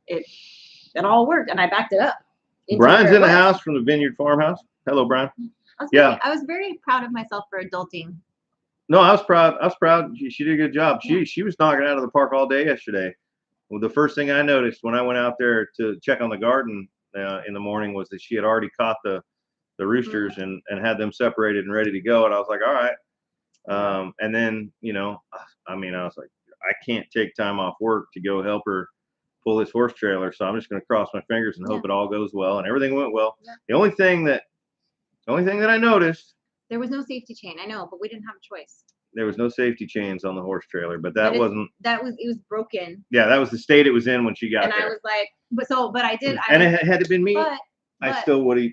it all worked, and I backed it up. Brian's in the house from the Vineyard Farmhouse. Hello, Brian. I was very proud of myself for adulting. No, I was proud. She did a good job. Yeah. She was knocking it out of the park all day yesterday. Well, the first thing I noticed when I went out there to check on the garden in the morning was that she had already caught the roosters and had them separated and ready to go. And I was like, all right. And then, I was like, I can't take time off work to go help her pull this horse trailer. So I'm just going to cross my fingers and hope it all goes well. And everything went well. Yeah. The only thing that I noticed. There was no safety chain. I know, but we didn't have a choice. There was no safety chains on the horse trailer, but it was broken. Yeah, that was the state it was in when she got there. And I was like, but I did. Had it been me, I still would have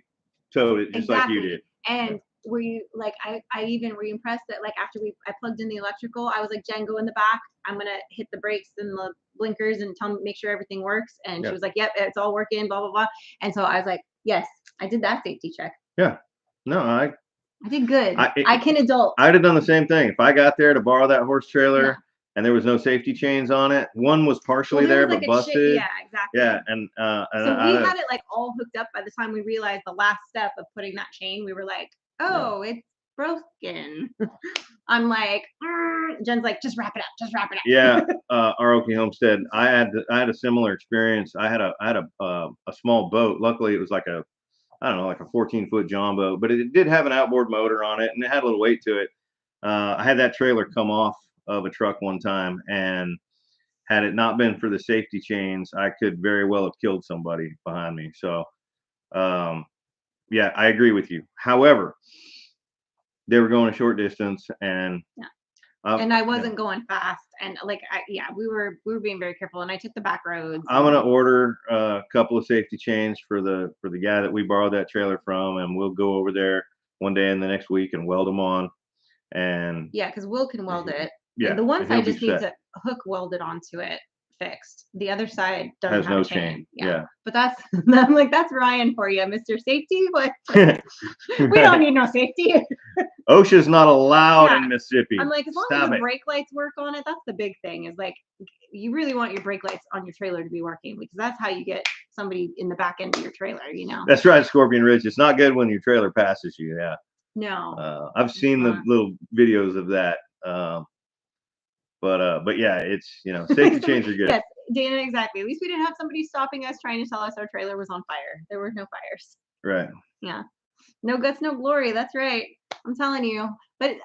towed it just like you did. And were you like I even were you impressed that like after I plugged in the electrical, I was like, Jen, go in the back. I'm gonna hit the brakes and the blinkers and make sure everything works. And she was like, yep, it's all working, blah blah blah. And so I was like, yes, I did that safety check. Yeah. No, I did good. I can adult. I'd have done the same thing if I got there to borrow that horse trailer and there was no safety chains on it. One was partially there but busted. Yeah, exactly. Yeah, and so we had it like all hooked up. By the time we realized the last step of putting that chain, we were like, oh, it's broken. I'm like, Jen's like, just wrap it up, just wrap it up. Yeah, our Okie Homestead. I had a similar experience. I had a small boat. Luckily, it was like a 14-foot John boat, but it did have an outboard motor on it, and it had a little weight to it. I had that trailer come off of a truck one time, and had it not been for the safety chains, I could very well have killed somebody behind me. So, yeah, I agree with you. However, they were going a short distance, and and I wasn't going fast, and like we were being very careful, and I took the back roads. I'm gonna order a couple of safety chains for the guy that we borrowed that trailer from, and we'll go over there one day in the next week and weld them on. And yeah, because Will can weld it. Yeah, the one side just needs a hook welded onto it, fixed. The other side doesn't has have no a chain. Yeah, but that's I'm like, that's Ryan for you, Mr. Safety. What? We don't need no safety. OSHA's not allowed in Mississippi. I'm like, as long as the brake lights work on it, that's the big thing. Is like, you really want your brake lights on your trailer to be working, because that's how you get somebody in the back end of your trailer. That's right, Scorpion Ridge. It's not good when your trailer passes you. Yeah. No. I've seen the little videos of that. But yeah, it's safety chains are good. Yes, Dana, exactly. At least we didn't have somebody stopping us trying to tell us our trailer was on fire. There were no fires. Right. Yeah. No guts, no glory. That's right. I'm telling you. But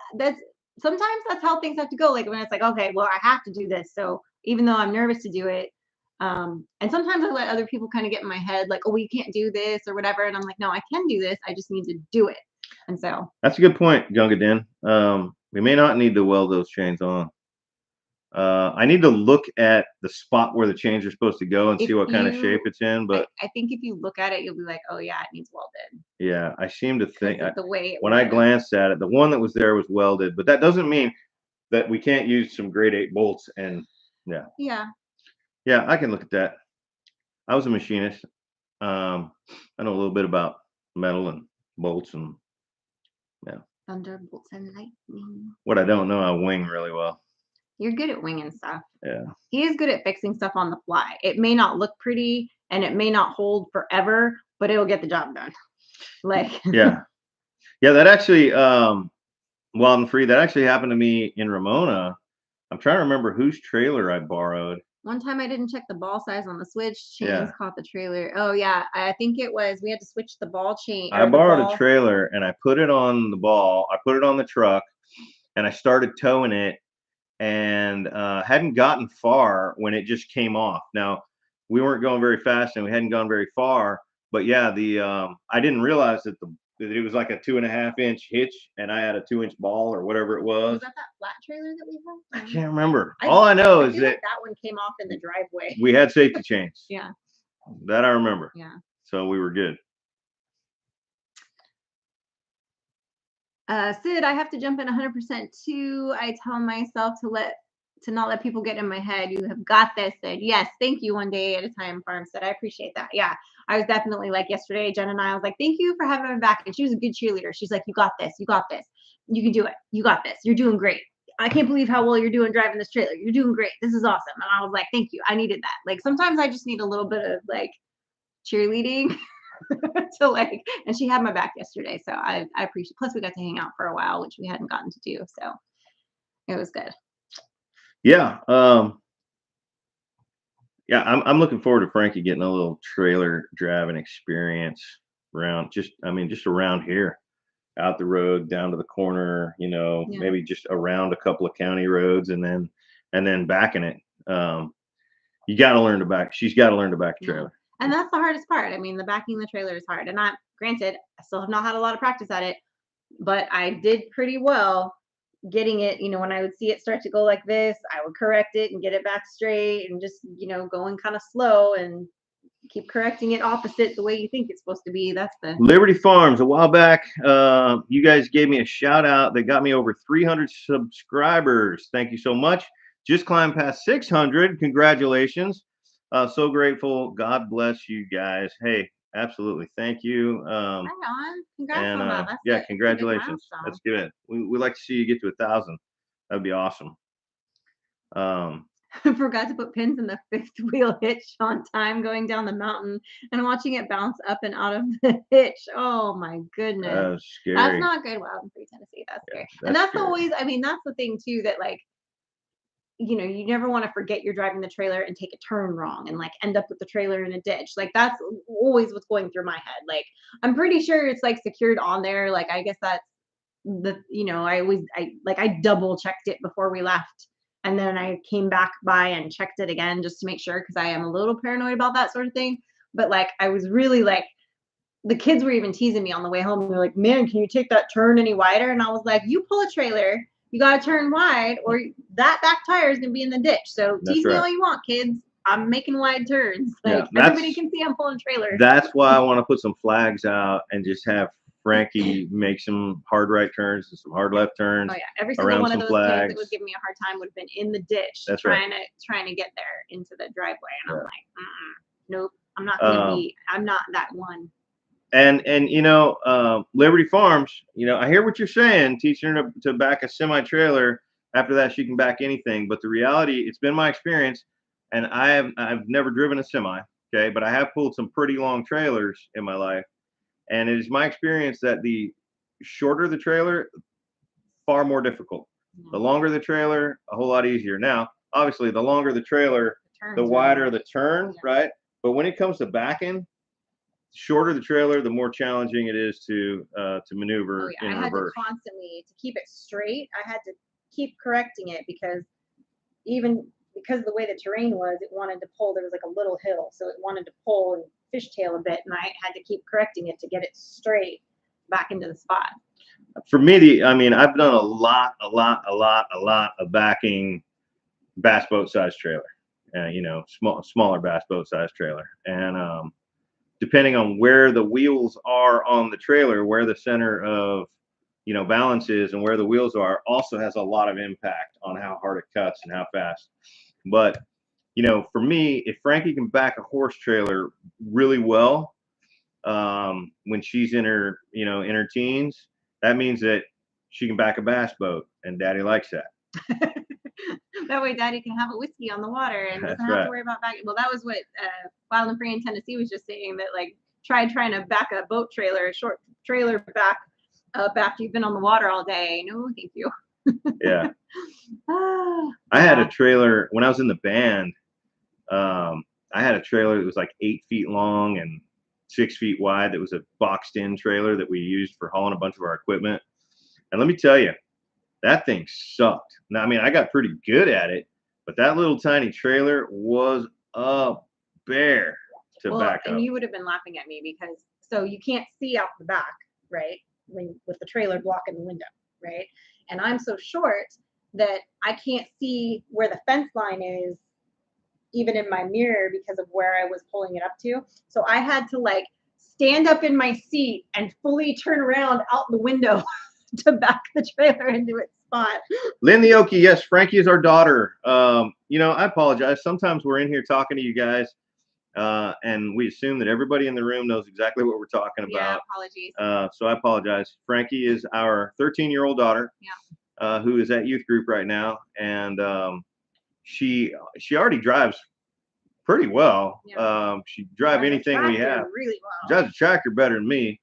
sometimes that's how things have to go. Like when it's like, okay, well, I have to do this. So even though I'm nervous to do it, and sometimes I let other people kind of get in my head, like, oh, well, you can't do this or whatever. And I'm like, no, I can do this. I just need to do it. And so that's a good point, Gunga Din. We may not need to weld those chains on. I need to look at the spot where the chains are supposed to go and see what kind of shape it's in. But I think if you look at it, you'll be like, oh yeah, it needs welded. Yeah, I seem to think the way when I glanced at it, the one that was there was welded, but that doesn't mean that we can't use some grade 8 bolts. And yeah, I can look at that. I was a machinist. I know a little bit about metal and bolts and thunder, bolts, and lightning. What I don't know, I wing really well. You're good at winging stuff. Yeah. He is good at fixing stuff on the fly. It may not look pretty and it may not hold forever, but it'll get the job done. Like yeah, that actually Wild and Free, that actually happened to me in Ramona. I'm trying to remember whose trailer I borrowed. One time I didn't check the ball size on the switch. Chains caught the trailer. Oh yeah, I think it was we had to switch the ball chain. I borrowed a trailer and I put it on the ball. I put it on the truck and I started towing it, and hadn't gotten far when it just came off. Now, we weren't going very fast and we hadn't gone very far, but yeah, I didn't realize that it was like a 2.5-inch hitch and I had a 2-inch ball or whatever it was. Was that flat trailer that we had? I can't remember. All I know is that that one came off in the driveway. We had safety chains. Yeah. That I remember. Yeah. So we were good. Sid, I have to jump in 100% too. I tell myself to not let people get in my head. You have got this, Sid. Yes, thank you. One day at a time, Farmstead. I appreciate that. Yeah, I was definitely like yesterday, Jen and I was like, thank you for having me back. And she was a good cheerleader. She's like, you got this. You got this. You can do it. You got this. You're doing great. I can't believe how well you're doing driving this trailer. You're doing great. This is awesome. And I was like, thank you. I needed that. Like sometimes I just need a little bit of like cheerleading. To like, and she had my back yesterday, so I appreciate. Plus, we got to hang out for a while, which we hadn't gotten to do, so it was good. Yeah, I'm looking forward to Frankie getting a little trailer driving experience around, just around here, out the road, down to the corner, maybe just around a couple of county roads, and then backing it. You got to learn to back. She's got to learn to back a trailer. And that's the hardest part. I mean, the backing the trailer is hard. And granted, I still have not had a lot of practice at it, but I did pretty well getting it. When I would see it start to go like this, I would correct it and get it back straight and just, going kind of slow. And Keep correcting it opposite the way you think it's supposed to be. That's the Liberty Farms. A while back, you guys gave me a shout out that got me over 300 subscribers. Thank you so much. Just climbed past 600. Congratulations. So grateful. God bless you guys. Hey, absolutely. Thank you. right on. Congrats on that. That's yeah, a congratulations. That's good. We like to see you get to 1,000. That'd be awesome. I forgot to put pins in the fifth wheel hitch on time going down the mountain and watching it bounce up and out of the hitch. Oh my goodness. That's scary. That's not good. Wild and Free Tennessee. That's scary. And that's scary. always, I mean, that's the thing too, that like, you know, you never want to forget you're driving the trailer and take a turn wrong and like end up with the trailer in a ditch. Like that's always what's going through my head. Like I'm pretty sure it's like secured on there. Like I guess that's the, you know, I double checked it before we left. And then I came back by and checked it again just to make sure because I am a little paranoid about that sort of thing. But like I was really like the kids were even teasing me on the way home. They're like, "Man, can you take that turn any wider?" And I was like, "You pull a trailer, you got to turn wide, or that back tire is gonna be in the ditch." So tease me all you want, kids. I'm making wide turns. Like everybody can see I'm pulling trailer. That's why I want to put some flags out and just have Frankie make some hard right turns and some hard left turns. Oh yeah, every single one of those kids that would give me a hard time would have been in the ditch trying to get there into the driveway, and I'm like, nope, I'm not that one. And you know, Liberty Farms, you know, I hear what you're saying, teaching her to back a semi trailer. After that, she can back anything. But the reality, it's been my experience, and I've never driven a semi, okay, but I have pulled some pretty long trailers in my life. And it is my experience that the shorter the trailer, far more difficult. The longer the trailer, a whole lot easier. Now, obviously, the longer the trailer, the wider the turn, right? But when it comes to backing, shorter the trailer, the more challenging it is to maneuver in reverse. I had to constantly, to keep it straight, I had to keep correcting it because because of the way the terrain was, it wanted to pull. There was like a little hill, so it wanted to pull and fishtail a bit, and I had to keep correcting it to get it straight back into the spot. For me, I mean, I've done a lot of backing bass boat size trailer, you know, smaller bass boat size trailer, and depending on where the wheels are on the trailer, where the center of, you know, balance is and where the wheels are also has a lot of impact on how hard it cuts and how fast. But, you know, for me, if Frankie can back a horse trailer really well, when she's in her, you know, in her teens, that means that she can back a bass boat, and Daddy likes that. That way Daddy can have a whiskey on the water and doesn't have to worry about backing. Well, that was what Wild and Free in Tennessee was just saying, that like trying to back a boat trailer, a short trailer back up after you've been on the water all day. No, thank you. Yeah. I had a trailer when I was in the band. I had a trailer that was like 8 feet long and 6 feet wide. That was a boxed in trailer that we used for hauling a bunch of our equipment. And let me tell you, that thing sucked. Now, I mean, I got pretty good at it, but that little tiny trailer was a bear to back up. And you would have been laughing at me because so you can't see out the back, right? With the trailer blocking the window, right? And I'm so short that I can't see where the fence line is, even in my mirror, because of where I was pulling it up to. So I had to like stand up in my seat and fully turn around out the window to back the trailer into its spot. Lynn the Okie, yes, Frankie is our daughter. You know, I apologize. Sometimes we're in here talking to you guys, and we assume that everybody in the room knows exactly what we're talking about. Yeah, apologies. So I apologize. Frankie is our 13-year-old daughter, who is at youth group right now, and she already drives pretty well. She drives anything we have. Really well. She drives a tractor better than me.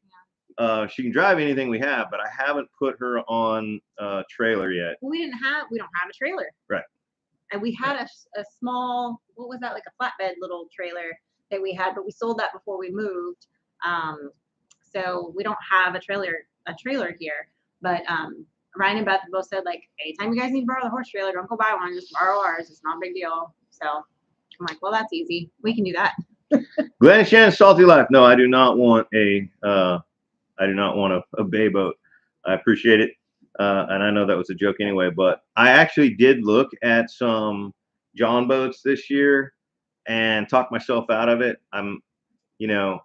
She can drive anything we have, but I haven't put her on a trailer yet. We don't have a trailer. Right. And we had a small, what was that, like a flatbed little trailer that we had, but we sold that before we moved. So we don't have a trailer here. But Ryan and Beth both said, like, anytime you guys need to borrow the horse trailer, don't go buy one, just borrow ours. It's not a big deal. So I'm like, well, that's easy. We can do that. Glenn and Shannon, Salty Life. No, I do not want a bay boat. I appreciate it. And I know that was a joke anyway, but I actually did look at some John boats this year and talk myself out of it. I'm you know,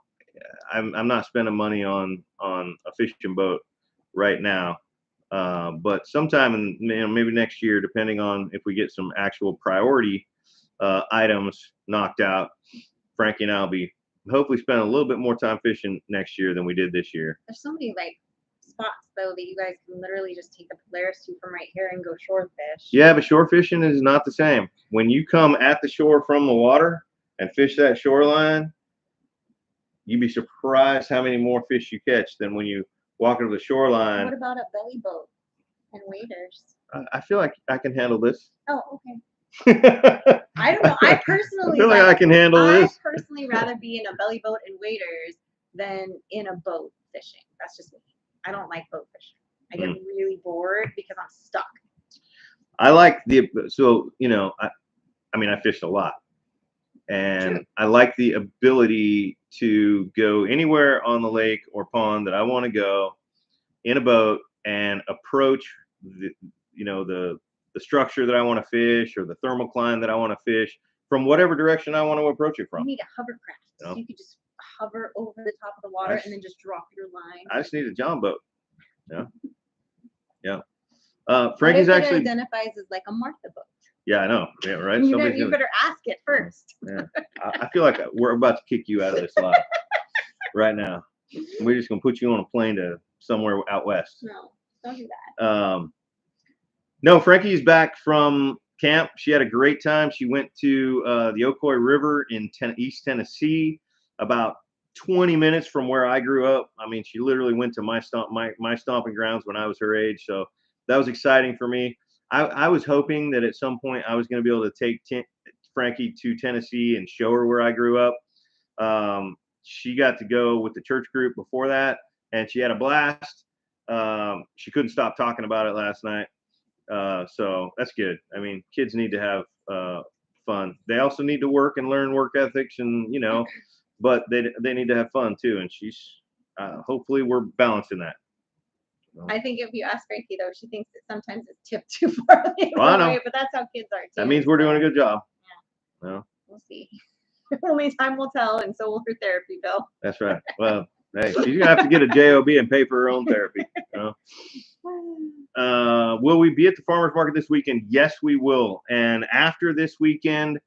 I'm not spending money on a fishing boat right now. But sometime in, maybe next year, depending on if we get some actual priority items knocked out, Frankie and I'll be hopefully spend a little bit more time fishing next year than we did this year. There's so many like spots though that you guys can literally just take the Polaris to from right here and go shore fish. Yeah, but shore fishing is not the same. When you come at the shore from the water and fish that shoreline, you'd be surprised how many more fish you catch than when you walk into the shoreline. What about a belly boat and waders? I feel like I can handle this. Oh, okay. I don't know. I personally feel like I can handle this. I personally rather be in a belly boat and waders than in a boat fishing. That's just me. I don't like boat fishing. I get really bored because I'm stuck. I like so I mean I fished a lot, and True. I like the ability to go anywhere on the lake or pond that I want to go in a boat and approach the structure that I want to fish or the thermocline that I want to fish from whatever direction I want to approach it from. You need a hovercraft. So you could just hover over the top of the water and then just drop your line. I just need a John boat. Yeah. Yeah. Frankie's actually identifies as like a Martha boat. Yeah, I know. Yeah, right. You better ask it first. Yeah. I feel like we're about to kick you out of this live right now. We're just gonna put you on a plane to somewhere out west. No, don't do that. No, Frankie's back from camp. She had a great time. She went to the Ocoee River in East Tennessee, about 20 minutes from where I grew up. I mean, she literally went to my stomping grounds when I was her age. So that was exciting for me. I was hoping that at some point I was going to be able to take Frankie to Tennessee and show her where I grew up. She got to go with the church group before that, and she had a blast. She couldn't stop talking about it last night. So that's good. I mean, kids need to have fun. They also need to work and learn work ethics, and but they need to have fun too. And she's hopefully we're balancing that. I think if you ask Frankie though, she thinks that sometimes it's tipped too far away, but that's how kids are too. That means we're doing a good job. Yeah. Well, we'll see. Only time will tell, and so will her therapy bill. That's right. Well, hey, she's gonna have to get a job and pay for her own therapy. Will we be at the farmers market this weekend? Yes, we will. And after this weekend,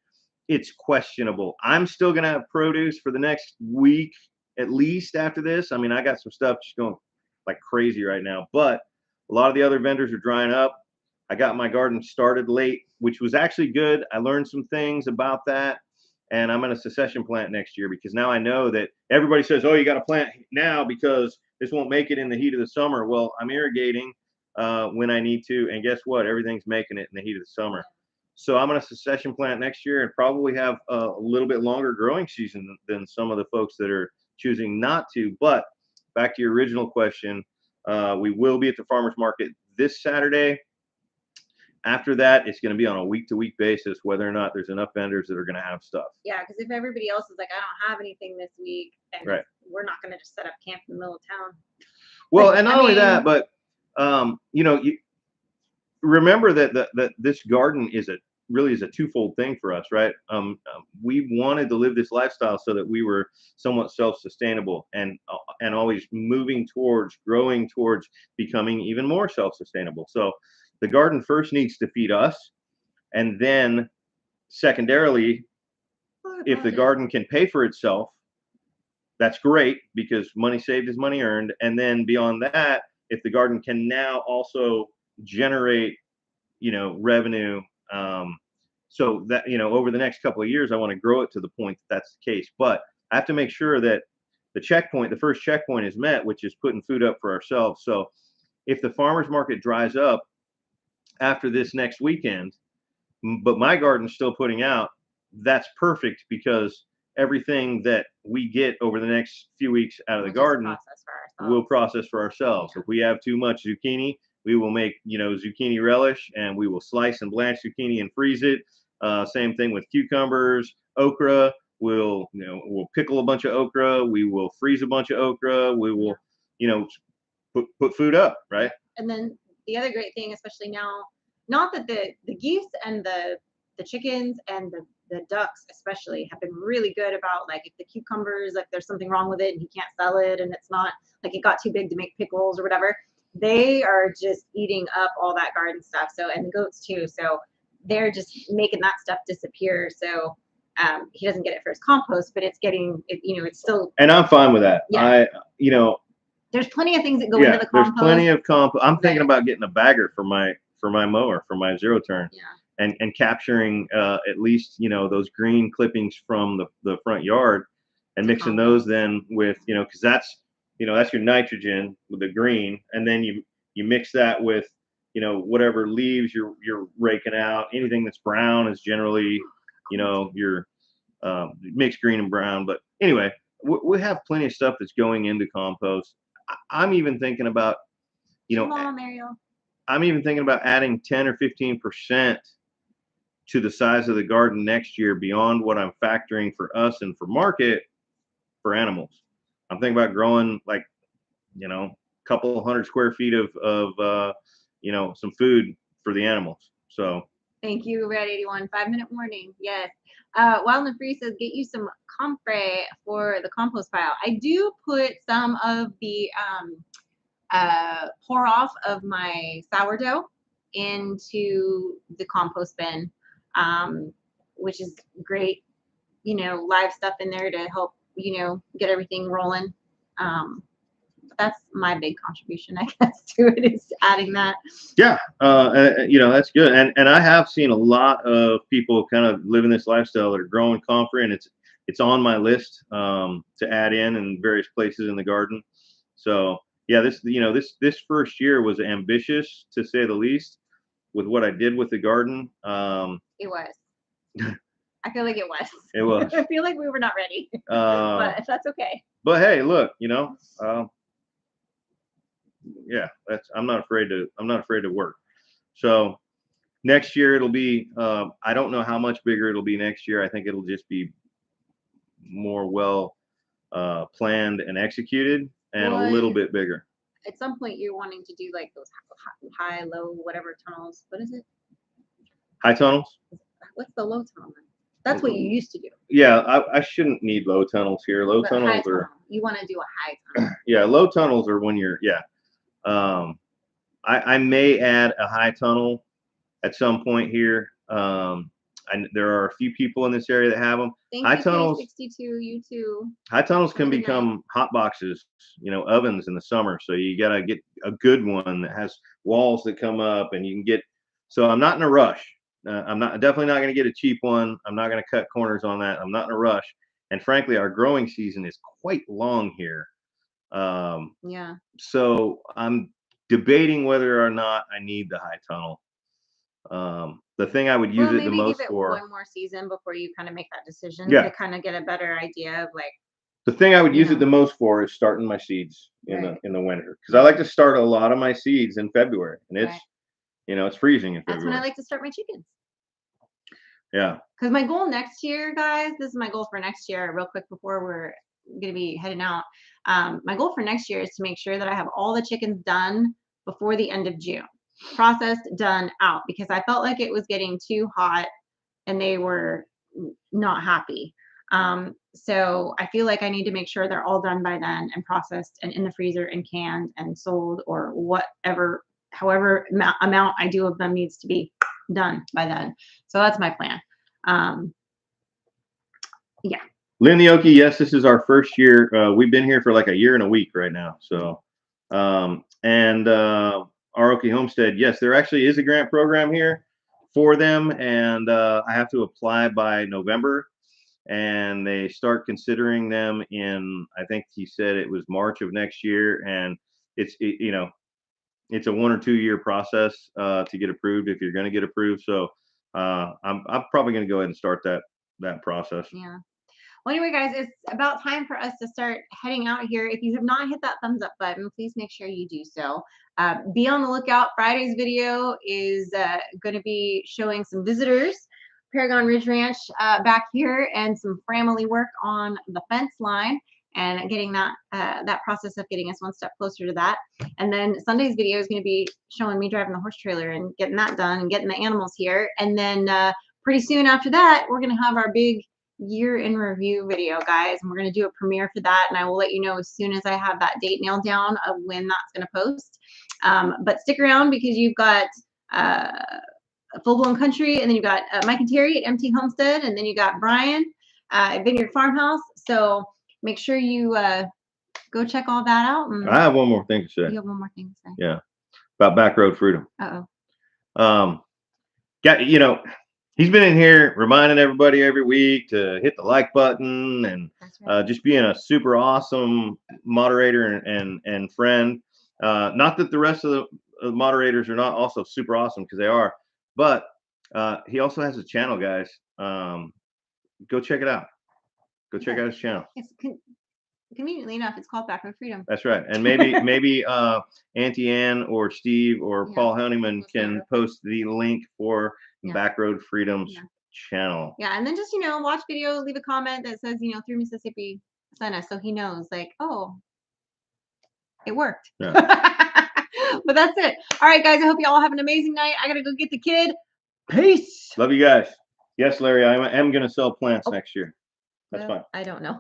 it's questionable. I'm still gonna have produce for the next week at least. After this, I mean, I got some stuff just going like crazy right now, but a lot of the other vendors are drying up. I got my garden started late, which was actually good. I learned some things about that, and I'm going to succession plant next year because now I know that everybody says, oh, you got to plant now because this won't make it in the heat of the summer. Well, I'm irrigating when I need to, and guess what? Everything's making it in the heat of the summer. So I'm going to succession plant next year and probably have a little bit longer growing season than some of the folks that are choosing not to. But back to your original question, we will be at the farmers market this Saturday. After that, it's going to be on a week-to-week basis, whether or not there's enough vendors that are going to have stuff. Yeah, because if everybody else is like, I don't have anything this week, then we're not going to just set up camp in the middle of town. Well, and not only that, but you remember that this garden is a twofold thing for us, right? We wanted to live this lifestyle so that we were somewhat self-sustainable and always moving towards growing towards becoming even more self-sustainable. So the garden first needs to feed us, and then secondarily, if the garden can pay for itself, that's great because money saved is money earned. And then beyond that, if the garden can now also generate revenue, so that over the next couple of years I want to grow it to the point that that's the case. But I have to make sure that the first checkpoint is met, which is putting food up for ourselves. So if the farmers market dries up after this next weekend, but my garden's still putting out, that's perfect because everything that we get over the next few weeks out of the garden we'll process for ourselves. If we have too much zucchini, we will make zucchini relish, and we will slice and blanch zucchini and freeze it. Same thing with cucumbers, okra. We'll pickle a bunch of okra. We will freeze a bunch of okra. We will put food up, right? And then the other great thing, especially now, not that the geese and the chickens and the the ducks especially have been really good about, like, if the cucumbers, like there's something wrong with it and he can't sell it and it's not like it got too big to make pickles or whatever, they are just eating up all that garden stuff. So, and the goats too. So they're just making that stuff disappear. So he doesn't get it for his compost, but it's getting it, it's still. And I'm fine with that. Yeah. I there's plenty of things that go into the compost. There's plenty of compost. I'm thinking about getting a bagger for my mower, for my zero turn. Yeah. And capturing at least those green clippings from the front yard, and mixing those then with because that's that's your nitrogen with the green, and then you mix that with whatever leaves you're raking out. Anything that's brown is generally your mixed green and brown. But anyway, we have plenty of stuff that's going into compost. I'm even thinking about I'm even thinking about adding 10 or 15% to the size of the garden next year beyond what I'm factoring for us and for market for animals. I'm thinking about growing like, a couple hundred square feet of some food for the animals. So thank you, Red 81. 5-minute warning. Yes. Wild and Free says, get you some comfrey for the compost pile. I do put some of the pour off of my sourdough into the compost bin, which is great, live stuff in there to help, get everything rolling. That's my big contribution, I guess, to it, is adding that. Yeah, that's good. And I have seen a lot of people kind of living this lifestyle that are growing comfrey, and it's on my list to add in various places in the garden. So yeah, this first year was ambitious, to say the least, with what I did with the garden. It was. I feel like it was. It was. I feel like we were not ready, but that's okay. But hey, look, yeah, I'm not afraid to work. So next year it'll be. I don't know how much bigger it'll be next year. I think it'll just be more well planned and executed, and a little bit bigger. At some point, you're wanting to do like those high, low, whatever tunnels. What is it? High tunnels? What's the low tunnel? That's what you used to do. Yeah, I shouldn't need low tunnels here. Low tunnels are. You want to do a high tunnel. Yeah, low tunnels are when you're. Yeah. I may add a high tunnel at some point here. There are a few people in this area that have them. High tunnels. 62, you too. High tunnels can become hot boxes, ovens in the summer. So you gotta get a good one that has walls that come up, and you can get. So I'm not in a rush. I'm definitely not going to get a cheap one. I'm not going to cut corners on that. I'm not in a rush. And frankly, our growing season is quite long here. Yeah. So I'm debating whether or not I need the high tunnel. The thing I would use it the most give it for. One more season before you kind of make that decision. Yeah. To kind of get a better idea of like. The thing I would use it the most for is starting my seeds in the winter, because I like to start a lot of my seeds in February, and it's it's freezing in February. That's when I like to start my chickens. Yeah. Because my goal next year, guys, this is my goal for next year. Real quick before we're going to be heading out, my goal for next year is to make sure that I have all the chickens done before the end of June, processed, done, out, because I felt like it was getting too hot and they were not happy. So I feel like I need to make sure they're all done by then and processed and in the freezer and canned and sold, or whatever, however amount I do of them needs to be done by then. So that's my plan. Yeah. Lynn the Okie, yes, this is our first year. We've been here for like a year and a week right now. So, and our Okie Homestead, yes, there actually is a grant program here for them, and I have to apply by November, and they start considering them in, I think he said it was March of next year, and it's a 1 or 2 year process to get approved if you're going to get approved. So I'm probably going to go ahead and start that process. Yeah. Well, anyway, guys, it's about time for us to start heading out here. If you have not hit that thumbs up button, please make sure you do so. Be on the lookout. Friday's video is going to be showing some visitors, Paragon Ridge Ranch back here, and some family work on the fence line, and getting that process of getting us one step closer to that. And then Sunday's video is going to be showing me driving the horse trailer and getting that done and getting the animals here. And then pretty soon after that, we're going to have our big year in review video, guys, and we're going to do a premiere for that, and I will let you know as soon as I have that date nailed down of when that's going to post. But stick around because you've got Full Blown Country, and then you've got Mike and Terry at MT Homestead, and then you got Brian at Vineyard Farmhouse. So make sure you go check all that out. And I have one more thing to say. you have one more thing to say. Yeah, about Back Road Freedom. He's been in here reminding everybody every week to hit the like button and just being a super awesome moderator and friend. Not that the rest of the moderators are not also super awesome, because they are, but he also has a channel, guys. Go check it out. Go check out his channel. Conveniently enough, it's called Back Road Freedom. That's right. And maybe Auntie Ann or Steve or Paul Honeyman can post the link for Back Road Freedom's channel. Yeah, and then just watch video, leave a comment that says through Mississippi sent us, so he knows, like, oh, it worked. Yeah. But that's it. All right, guys, I hope you all have an amazing night. I gotta go get the kid. Peace. Love you guys. Yes, Larry, I am gonna sell plants next year. That's fine. I don't know.